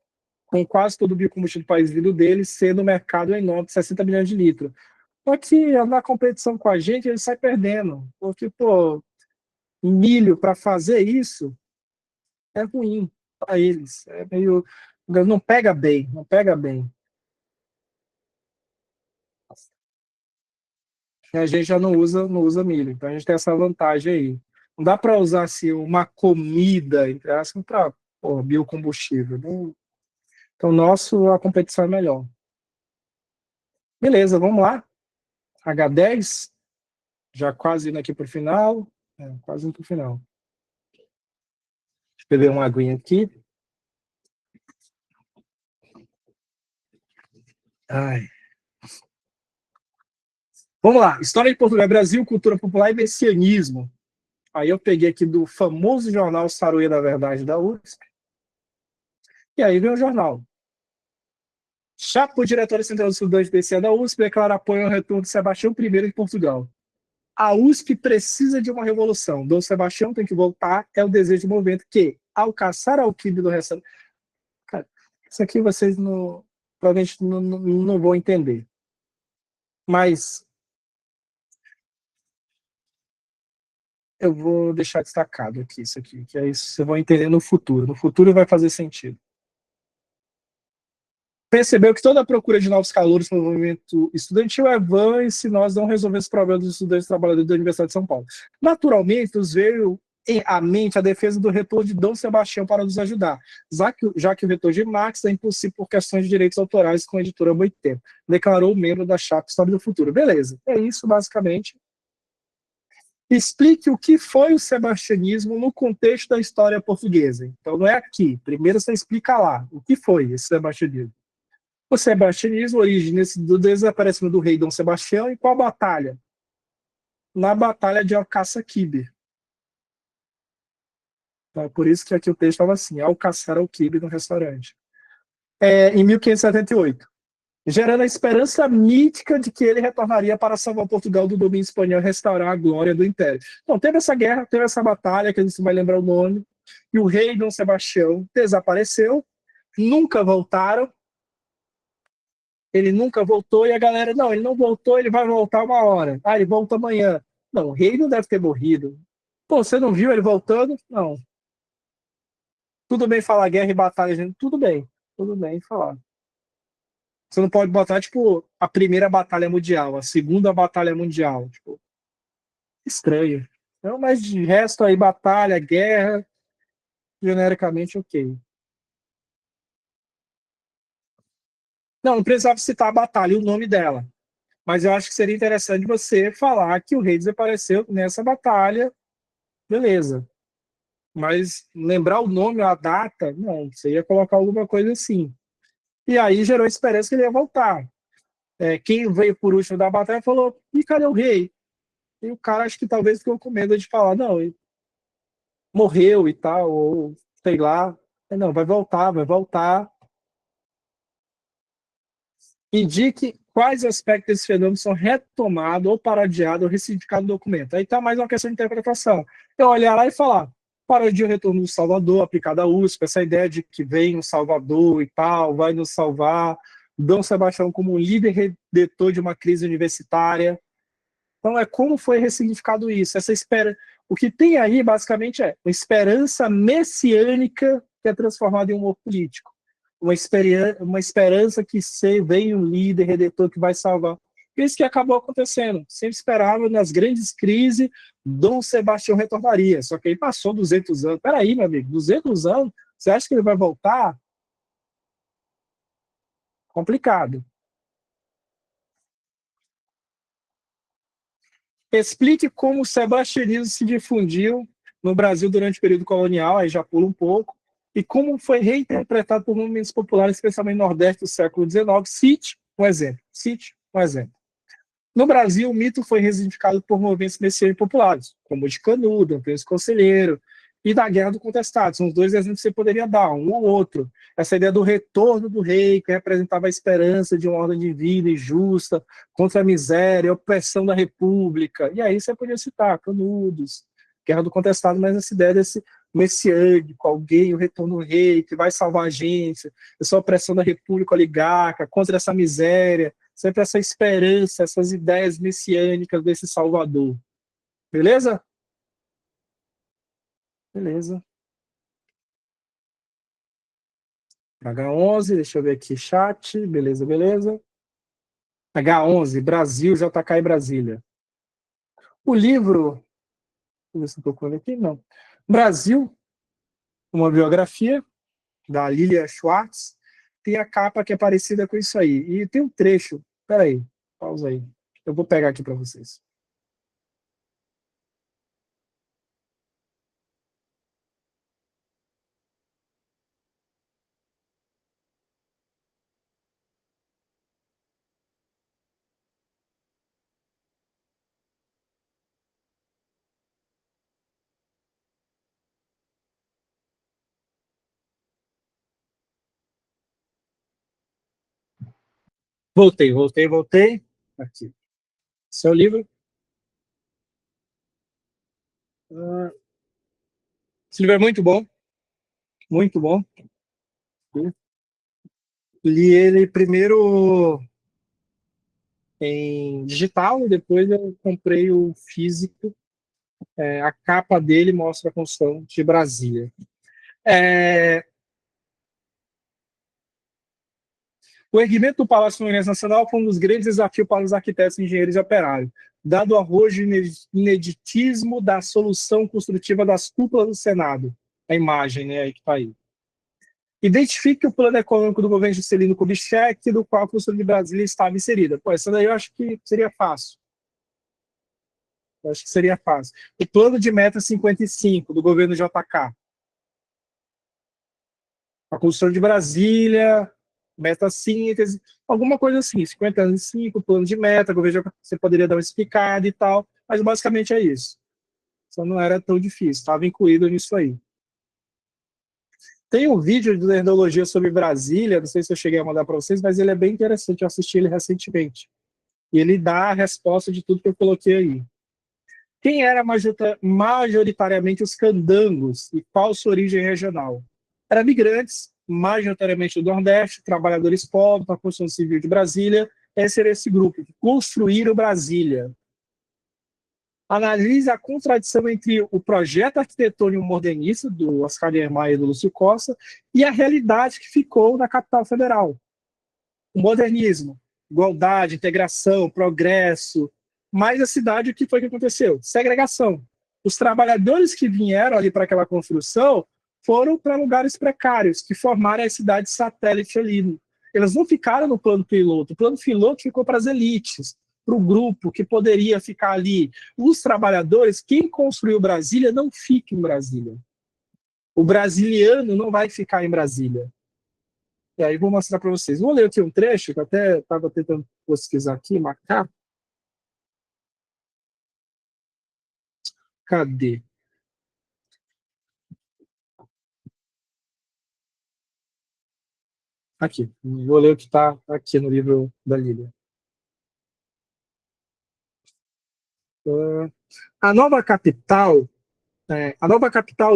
Speaker 1: com quase todo o biocombustível do país vindo dele, sendo o mercado enorme de 60 milhões de litros. Só que na competição com a gente, ele sai perdendo, porque, pô, milho para fazer isso é ruim para eles. É meio. Não pega bem, não pega bem. A gente já não usa milho, então a gente tem essa vantagem aí. Não dá para usar assim, uma comida, entre aspas, para biocombustível. Não. Então, nosso, a competição é melhor. Beleza, vamos lá. H10, já quase indo aqui para o final. Quase indo para o final. Deixa eu beber uma aguinha aqui. Ai. Vamos lá. História de Portugal, Brasil, cultura popular e messianismo. Aí eu peguei aqui do famoso jornal Saruê da Verdade da USP. E aí vem o jornal. Chapo, diretor central do estudante BCA da USP, declara apoio ao retorno de Sebastião I de Portugal. A USP precisa de uma revolução. Dom Sebastião tem que voltar, é o desejo do movimento que, ao caçar Alquímio do restaurante... Cara, isso aqui vocês provavelmente não vão entender. Mas eu vou deixar destacado aqui isso aqui, que aí vocês vão entender no futuro. No futuro vai fazer sentido. Percebeu que toda a procura de novos calouros para o movimento estudantil é vã se nós não resolvermos os problemas dos estudantes trabalhadores da Universidade de São Paulo. Naturalmente, nos veio à mente a defesa do retorno de Dom Sebastião para nos ajudar, já que o retorno de Marx é impossível por questões de direitos autorais com a editora Boitempo, declarou o membro da chapa História do Futuro. Beleza, é isso basicamente. Explique o que foi o sebastianismo no contexto da história portuguesa. Então não é aqui, primeiro você explica lá o que foi esse sebastianismo. O sebastianismo origina-se do desaparecimento do rei Dom Sebastião e qual batalha? Na Batalha de Alcaça-Quibe. Então, por isso que aqui o texto estava assim, ao caçar o quibe no restaurante. Em 1578, gerando a esperança mítica de que ele retornaria para salvar Portugal do domínio espanhol e restaurar a glória do Império. Então, teve essa guerra, teve essa batalha, que a gente vai lembrar o nome, e o rei Dom Sebastião desapareceu, nunca voltaram, ele nunca voltou, e a galera, não, ele não voltou, ele vai voltar uma hora. Ah, ele volta amanhã. Não, o rei não deve ter morrido. Pô, você não viu ele voltando? Não. Tudo bem falar guerra e batalha, gente. Tudo bem falar. Você não pode botar, tipo, a primeira batalha mundial, a segunda batalha mundial. Tipo, estranho. Então, mas de resto aí, batalha, guerra, genericamente, ok. Não precisava citar a batalha e o nome dela. Mas eu acho que seria interessante você falar que o rei desapareceu nessa batalha, beleza. Mas lembrar o nome, a data, não, você ia colocar alguma coisa assim. E aí gerou esperança que ele ia voltar. Quem veio por último da batalha falou, e cadê o rei? E o cara acho que talvez ficou com medo de falar, não, ele morreu e tal, ou sei lá. Não, vai voltar, vai voltar. Indique quais aspectos desse fenômeno são retomados ou parodiados ou ressignificados no documento. Aí está mais uma questão de interpretação. Eu olhar lá e falar, parodia o retorno do Salvador, aplicada à USP, essa ideia de que vem o Salvador e tal, vai nos salvar, Dom Sebastião como um líder redentor de uma crise universitária. Então, como foi ressignificado isso? Essa espera. O que tem aí, basicamente, é uma esperança messiânica que é transformada em humor político. Uma esperança que vem um líder redentor que vai salvar. Isso que acabou acontecendo. Sempre esperava, nas grandes crises, Dom Sebastião retornaria. Só que aí passou 200 anos. Peraí, meu amigo, 200 anos? Você acha que ele vai voltar? Complicado. Explique como o sebastianismo se difundiu no Brasil durante o período colonial, aí já pula um pouco, e como foi reinterpretado por movimentos populares, especialmente no Nordeste do século XIX. Cite um exemplo. Cite um exemplo. No Brasil, o mito foi resignificado por movimentos messiânicos populares, como o de Canudo, Apenas Conselheiro, e da Guerra do Contestado. São os dois exemplos que você poderia dar, um ou outro. Essa ideia do retorno do rei, que representava a esperança de uma ordem divina e justa, contra a miséria, a opressão da república. E aí você podia citar Canudos, Guerra do Contestado, mas essa ideia desse messiânico, alguém, o retorno do rei, que vai salvar a gente, essa opressão da república oligarca, contra essa miséria, sempre essa esperança, essas ideias messiânicas desse Salvador. Beleza? Beleza. H11, deixa eu ver aqui, chat, beleza, beleza. H11, Brasil, JK e Brasília. O livro, deixa eu ver se eu estou aqui, não. Brasil, uma biografia da Lilia Schwartz, tem a capa que é parecida com isso aí. E tem um trecho, peraí, pausa aí. Eu vou pegar aqui para vocês. Voltei. Aqui. Seu livro. Esse livro é muito bom, muito bom. Li ele primeiro em digital e depois eu comprei o físico. A capa dele mostra a construção de Brasília. O erguimento do Palácio do Congresso Nacional foi um dos grandes desafios para os arquitetos, engenheiros e operários, dado o arrojo ineditismo da solução construtiva das cúpulas do Senado. A imagem, né, aí que está aí. Identifique o plano econômico do governo Juscelino Kubitschek, do qual a construção de Brasília estava inserida. Pô, essa daí eu acho que seria fácil. Eu acho que seria fácil. O plano de meta 55, do governo JK. A construção de Brasília, meta síntese, alguma coisa assim, 50 anos e 5, plano de meta, governo, você poderia dar uma explicada e tal, mas basicamente é isso. Só não era tão difícil, estava incluído nisso aí. Tem um vídeo de Nerdologia sobre Brasília, não sei se eu cheguei a mandar para vocês, mas ele é bem interessante, eu assisti ele recentemente. E ele dá a resposta de tudo que eu coloquei aí. Quem era majoritariamente os candangos e qual sua origem regional? Eram migrantes, majoritariamente do Nordeste, trabalhadores pobres, da construção civil de Brasília. Esse era esse grupo, que construíram Brasília. Analise a contradição entre o projeto arquitetônico modernista, do Oscar Niemeyer e do Lúcio Costa, e a realidade que ficou na capital federal. O modernismo, igualdade, integração, progresso, mas a cidade, o que foi que aconteceu? Segregação. Os trabalhadores que vieram ali para aquela construção foram para lugares precários, que formaram a cidade satélite ali. Eles não ficaram no plano piloto. O plano piloto ficou para as elites, para o grupo que poderia ficar ali. Os trabalhadores, quem construiu Brasília, não fica em Brasília. O brasiliano não vai ficar em Brasília. E aí vou mostrar para vocês. Vou ler aqui um trecho, que eu até estava tentando pesquisar aqui, marcar. Cadê? Aqui. Vou ler o que está aqui no livro da Lília. A nova capital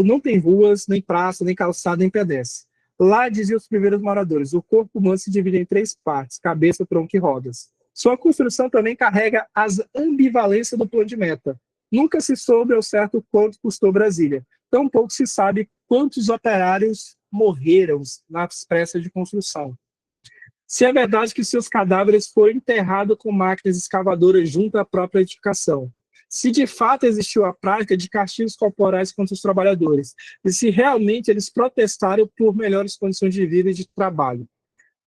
Speaker 1: não tem ruas, nem praça, nem calçada, nem pedestre. Lá, diziam os primeiros moradores, o corpo humano se divide em 3 partes, cabeça, tronco e rodas. Sua construção também carrega as ambivalências do plano de meta. Nunca se soube ao certo quanto custou Brasília. Tampouco se sabe quantos operários morreram nas pressas de construção. Se é verdade que seus cadáveres foram enterrados com máquinas escavadoras junto à própria edificação. Se de fato existiu a prática de castigos corporais contra os trabalhadores. E se realmente eles protestaram por melhores condições de vida e de trabalho.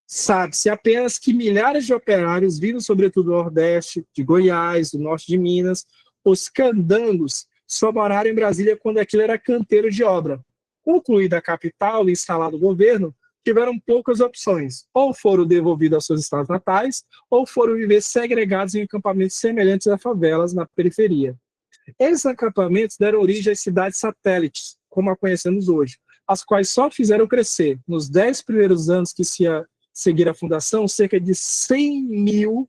Speaker 1: Sabe-se apenas que milhares de operários vindos, sobretudo do Nordeste, de Goiás, do Norte de Minas, os candangos, só moraram em Brasília quando aquilo era canteiro de obra. Concluída a capital e instalado o governo, tiveram poucas opções. Ou foram devolvidos aos seus estados natais, ou foram viver segregados em acampamentos semelhantes a favelas na periferia. Esses acampamentos deram origem às cidades satélites, como a conhecemos hoje, as quais só fizeram crescer, nos 10 primeiros anos que se seguir a fundação, cerca de 100 mil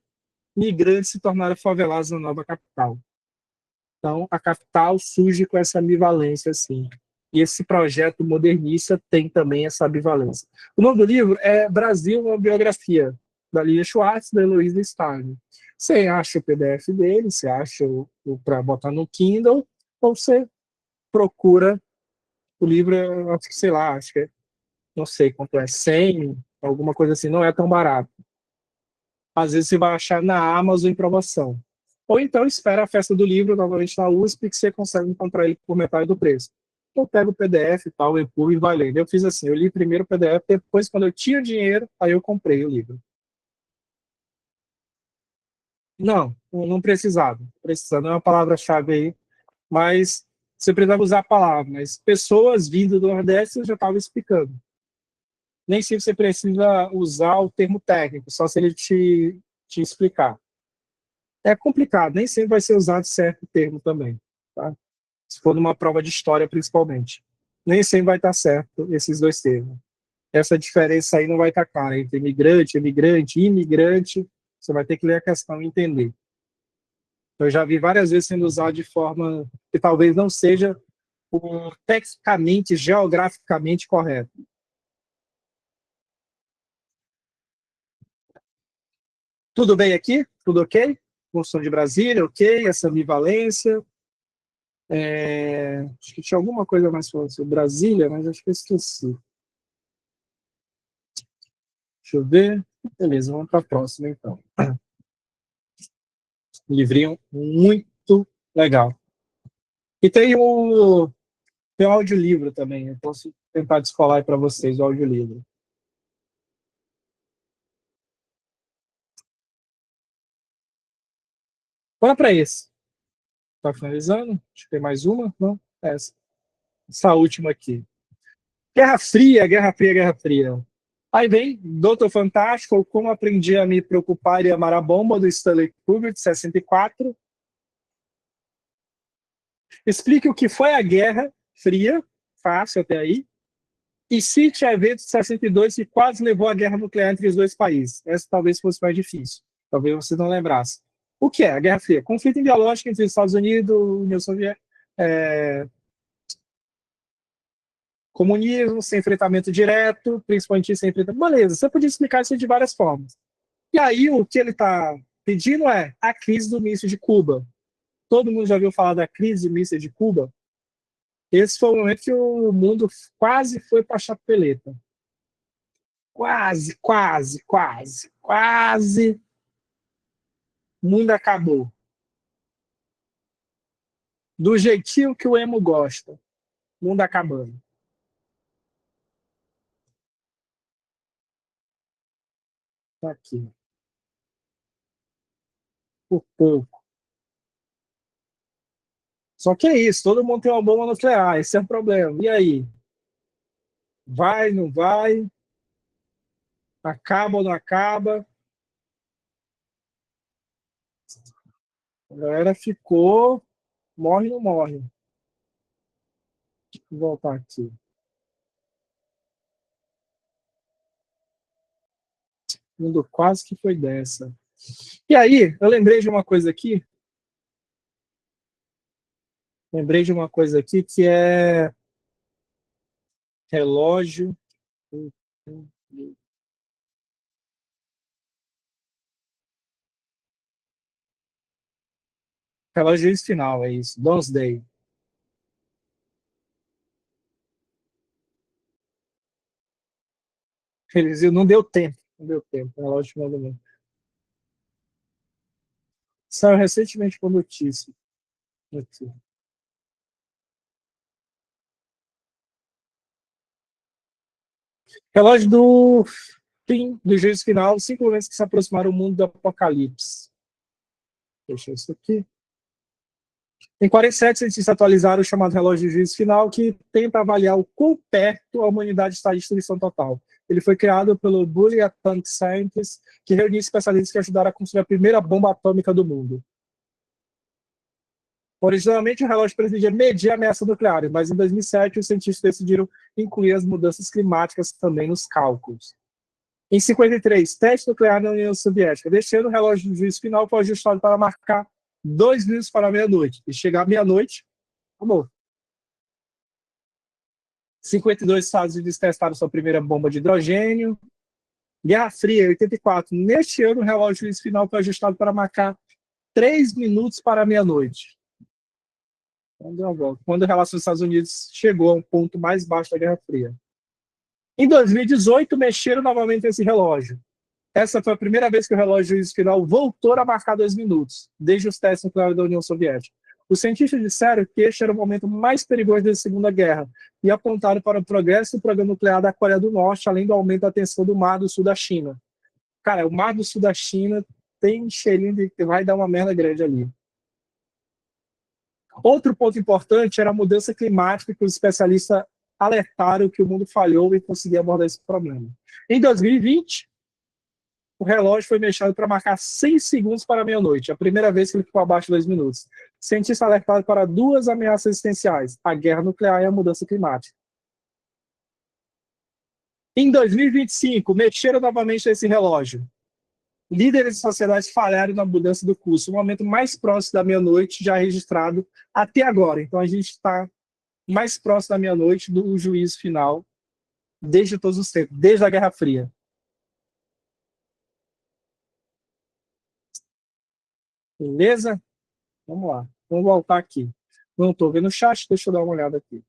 Speaker 1: migrantes se tornaram favelados na nova capital. Então, a capital surge com essa ambivalência, assim. E esse projeto modernista tem também essa ambivalência. O nome do livro é Brasil, uma biografia, da Lia Schwartz, da Heloísa Starling. Você acha o PDF dele, você acha para botar no Kindle, ou você procura o livro, acho que, sei lá, acho que não sei quanto é, 100, alguma coisa assim, não é tão barato. Às vezes você vai achar na Amazon em promoção. Ou então espera a festa do livro, novamente na USP, que você consegue encontrar ele por metade do preço. Eu pego o PDF e tal, o EPUB e vai lendo. Eu fiz assim, eu li primeiro o PDF, depois, quando eu tinha dinheiro, aí eu comprei o livro. Não, não precisava. Precisando é uma palavra-chave aí, mas você precisava usar a palavra. Mas pessoas vindo do Nordeste, eu já estava explicando. Nem sempre você precisa usar o termo técnico, só se ele te explicar. É complicado, nem sempre vai ser usado certo termo também, tá? Se for numa prova de história, principalmente. Nem sempre vai estar certo esses dois termos. Essa diferença aí não vai estar clara entre imigrante, emigrante, imigrante. Você vai ter que ler a questão e entender. Eu já vi várias vezes sendo usado de forma que talvez não seja o tecnicamente, geograficamente correto. Tudo bem aqui? Tudo ok? Função de Brasília, ok? Essa ambivalência. Acho que tinha alguma coisa mais falando sobre Brasília, mas acho que eu esqueci. Deixa eu ver. Beleza, vamos para a próxima, então. Livrinho muito legal. E tem o audiolivro também. Eu posso tentar descolar para vocês o audiolivro. Bora para esse. Está finalizando? Acho que tem mais uma. Não? Essa última aqui. Guerra Fria, Guerra Fria, Guerra Fria. Aí vem Doutor Fantástico, Como Aprendi a Me Preocupar e Amar a Bomba, do Stanley Kubrick, de 64. Explique o que foi a Guerra Fria, fácil até aí, e cite eventos de 62 que quase levou à guerra nuclear entre os dois países. Essa talvez fosse mais difícil. Talvez você não lembrasse. O que é a Guerra Fria? Conflito ideológico entre os Estados Unidos, União Soviética, comunismo, sem enfrentamento direto, principalmente sem enfrentamento. Beleza, você podia explicar isso de várias formas. E aí o que ele está pedindo é a crise do míssil de Cuba. Todo mundo já ouviu falar da crise do míssil de Cuba? Esse foi o momento que o mundo quase foi para a chapeleta. Quase, quase, quase, quase. O mundo acabou. Do jeitinho que o emo gosta. Mundo acabando. Tá aqui. Por pouco. Só que é isso, todo mundo tem uma bomba nuclear, esse é o problema. E aí? Vai, não vai? Acaba ou não acaba? A galera ficou, morre ou não morre. Vou voltar aqui. O mundo quase que foi dessa. E aí, eu lembrei de uma coisa aqui. Lembrei de uma coisa aqui que é relógio. Relógio final, é isso. Domesday. Eles não deu tempo. Não deu tempo, relógio de movimento. Saiu recentemente com notícia. Aqui. Relógio do fim do juízo final, 5 momentos que se aproximaram do mundo do apocalipse. Deixa isso aqui. Em 47, cientistas atualizaram o chamado relógio de juízo final, que tenta avaliar o quão perto a humanidade está de destruição total. Ele foi criado pelo Bully Atomic Scientists, que reuniu especialistas que ajudaram a construir a primeira bomba atômica do mundo. Originalmente, o relógio pretendia medir a ameaça nuclear, mas em 2007, os cientistas decidiram incluir as mudanças climáticas também nos cálculos. Em 53, teste nuclear na União Soviética. Deste ano, o relógio de juízo final foi ajustado para marcar 2 minutos para meia-noite. E chegar à meia-noite, acabou. 52 Estados Unidos testaram sua primeira bomba de hidrogênio. Guerra Fria, 84. Neste ano, o relógio de juízo final foi ajustado para marcar 3 minutos para meia-noite. Quando a relação dos Estados Unidos chegou a um ponto mais baixo da Guerra Fria. Em 2018, mexeram novamente esse relógio. Essa foi a primeira vez que o relógio final voltou a marcar 2 minutos, desde os testes nucleares da União Soviética. Os cientistas disseram que este era o momento mais perigoso da Segunda Guerra e apontaram para o progresso do programa nuclear da Coreia do Norte, além do aumento da tensão do Mar do Sul da China. Cara, o Mar do Sul da China tem cheirinho de que vai dar uma merda grande ali. Outro ponto importante era a mudança climática, que os especialistas alertaram que o mundo falhou em conseguir abordar esse problema. Em 2020, o relógio foi mexido para marcar 6 segundos para meia-noite, a primeira vez que ele ficou abaixo de 2 minutos. Cientistas alertaram para 2 ameaças existenciais, a guerra nuclear e a mudança climática. Em 2025, mexeram novamente esse relógio. Líderes de sociedades falharam na mudança do curso, o momento mais próximo da meia-noite já registrado até agora. Então, a gente está mais próximo da meia-noite do juízo final desde todos os tempos, desde a Guerra Fria. Beleza? Vamos lá. Vamos voltar aqui. Não estou vendo o chat, deixa eu dar uma olhada aqui.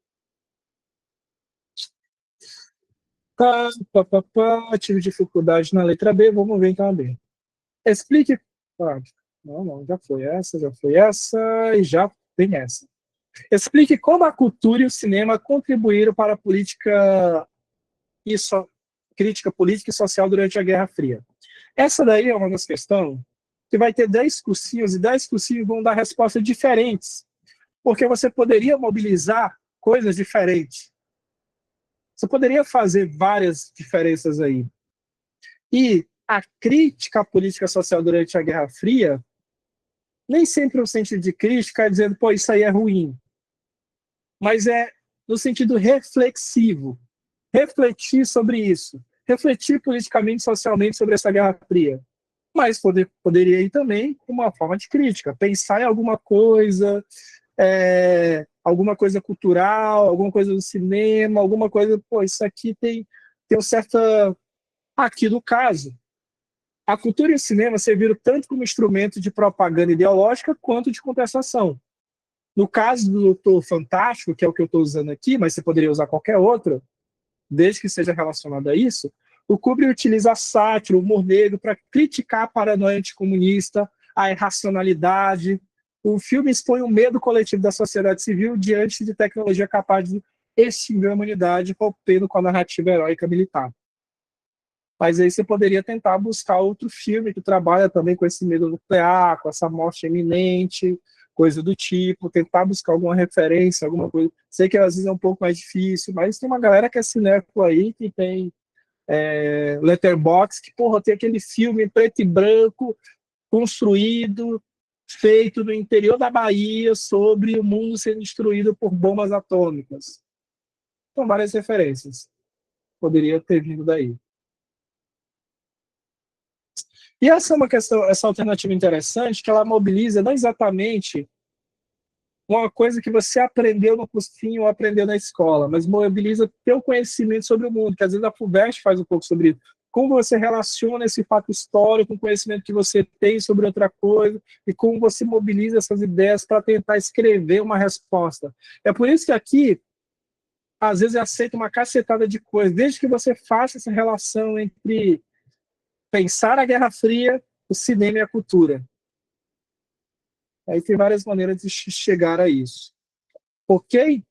Speaker 1: Tive dificuldade na letra B, vamos ver então a B. Explique. Não, já foi essa e já tem essa. Explique como a cultura e o cinema contribuíram para a crítica política e social durante a Guerra Fria. Essa daí é uma das questões que vai ter 10 cursinhos e 10 cursinhos vão dar respostas diferentes, porque você poderia mobilizar coisas diferentes. Você poderia fazer várias diferenças aí. E a crítica à política social durante a Guerra Fria, nem sempre o sentido de crítica é dizendo, pô, isso aí é ruim. Mas é no sentido reflexivo. Refletir sobre isso. Refletir politicamente, socialmente sobre essa Guerra Fria. Mas poderia ir também uma forma de crítica. Pensar em alguma coisa cultural, alguma coisa do cinema, alguma coisa, pô, isso aqui tem um certo... Aqui no caso, a cultura e o cinema serviram tanto como instrumento de propaganda ideológica quanto de contestação. No caso do Doutor Fantástico, que é o que eu estou usando aqui, mas você poderia usar qualquer outro, desde que seja relacionado a isso, o Kubrick utiliza a sátira, o humor negro, para criticar a paranoia anticomunista, a irracionalidade. O filme expõe o medo coletivo da sociedade civil diante de tecnologia capaz de extinguir a humanidade, rompendo com a narrativa heróica militar. Mas aí você poderia tentar buscar outro filme que trabalha também com esse medo nuclear, com essa morte iminente, coisa do tipo, tentar buscar alguma referência, alguma coisa. Sei que às vezes é um pouco mais difícil, mas tem uma galera que é cinéfilo aí, que tem Letterboxd, que, porra, tem aquele filme preto e branco, construído, feito no interior da Bahia, sobre o mundo sendo destruído por bombas atômicas. São várias referências. Poderia ter vindo daí. E essa é uma questão, essa alternativa interessante, que ela mobiliza não exatamente uma coisa que você aprendeu no cursinho ou aprendeu na escola, mas mobiliza teu conhecimento sobre o mundo, que às vezes a FUVEST faz um pouco sobre isso. Como você relaciona esse fato histórico com o conhecimento que você tem sobre outra coisa e como você mobiliza essas ideias para tentar escrever uma resposta. É por isso que aqui, às vezes, aceita uma cacetada de coisas, desde que você faça essa relação entre Pensar a Guerra Fria, o cinema e a cultura. Aí tem várias maneiras de chegar a isso. Ok?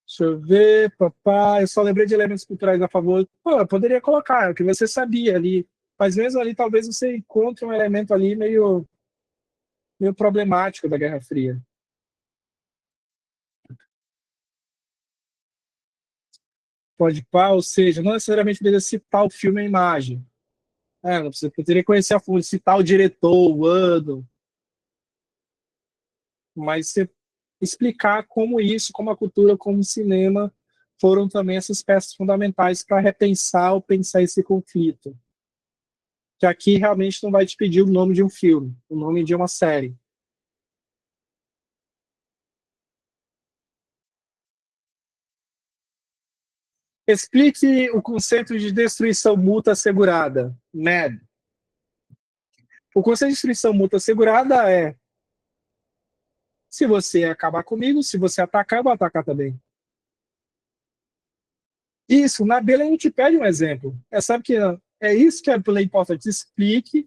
Speaker 1: Deixa eu ver, papai. Eu só lembrei de elementos culturais a favor. Pô, eu poderia colocar, é o que você sabia ali. Mas mesmo ali, talvez você encontre um elemento ali meio problemático da Guerra Fria. Pode pá, ou seja, não necessariamente precisa citar o filme e a imagem. Não precisa, poderia conhecer a fundo, citar o diretor, o ano, mas você explicar como isso, como a cultura, como o cinema foram também essas peças fundamentais para repensar ou pensar esse conflito. Que aqui realmente não vai te pedir o nome de um filme, o nome de uma série. Explique o conceito de destruição mútua assegurada, NED. O conceito de destruição mútua assegurada é: se você acabar comigo, se você atacar, eu vou atacar também. Isso, na Bíblia a gente pede um exemplo. Sabe que é isso que a Bíblia importante. Explique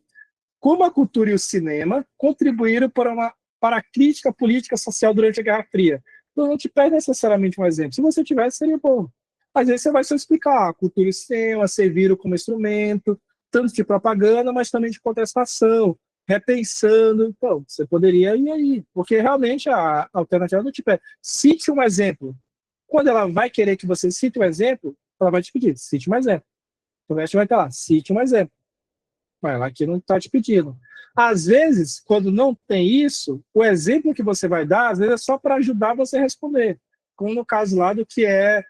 Speaker 1: como a cultura e o cinema contribuíram para a crítica política social durante a Guerra Fria. Então não te pede necessariamente um exemplo. Se você tivesse, seria bom. Às vezes você vai só explicar: a cultura e o cinema serviram como instrumento, tanto de propaganda, mas também de contestação, repensando. Então, você poderia ir aí, porque realmente a alternativa não te pede. Cite um exemplo. Quando ela vai querer que você cite um exemplo, ela vai te pedir: cite um exemplo. O resto vai estar lá: cite um exemplo. Mas ela aqui não está te pedindo. Às vezes, quando não tem isso, o exemplo que você vai dar, às vezes é só para ajudar você a responder. Como no caso lá do que é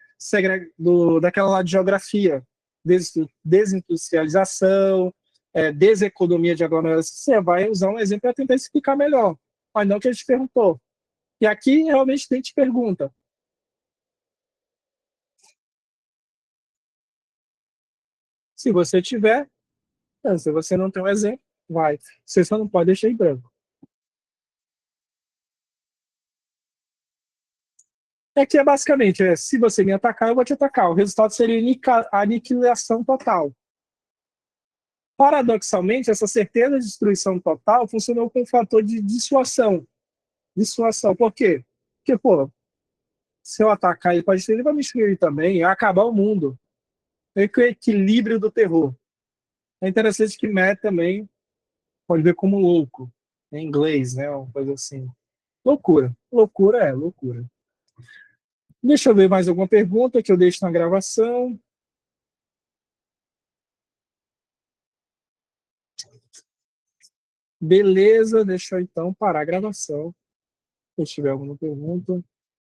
Speaker 1: daquela lá de geografia, desindustrialização, deseconomia de aglomeração. Você vai usar um exemplo para tentar explicar melhor, mas não que ele te perguntou. E aqui realmente tem te pergunta. Se você tiver, se você não tem um exemplo, vai. Você só não pode deixar em branco. É que é basicamente, se você me atacar, eu vou te atacar. O resultado seria aniquilação total. Paradoxalmente, essa certeza de destruição total funcionou como um fator de dissuasão. Dissuasão. Por quê? Porque, pô, se eu atacar ele, ele vai me destruir também, vai acabar o mundo. É que o equilíbrio do terror. É interessante que Matt também pode ver como louco, em inglês, né? Uma coisa assim. Loucura. Loucura é loucura. Deixa eu ver mais alguma pergunta que eu deixo na gravação. Beleza, deixa eu então parar a gravação. Se tiver alguma pergunta.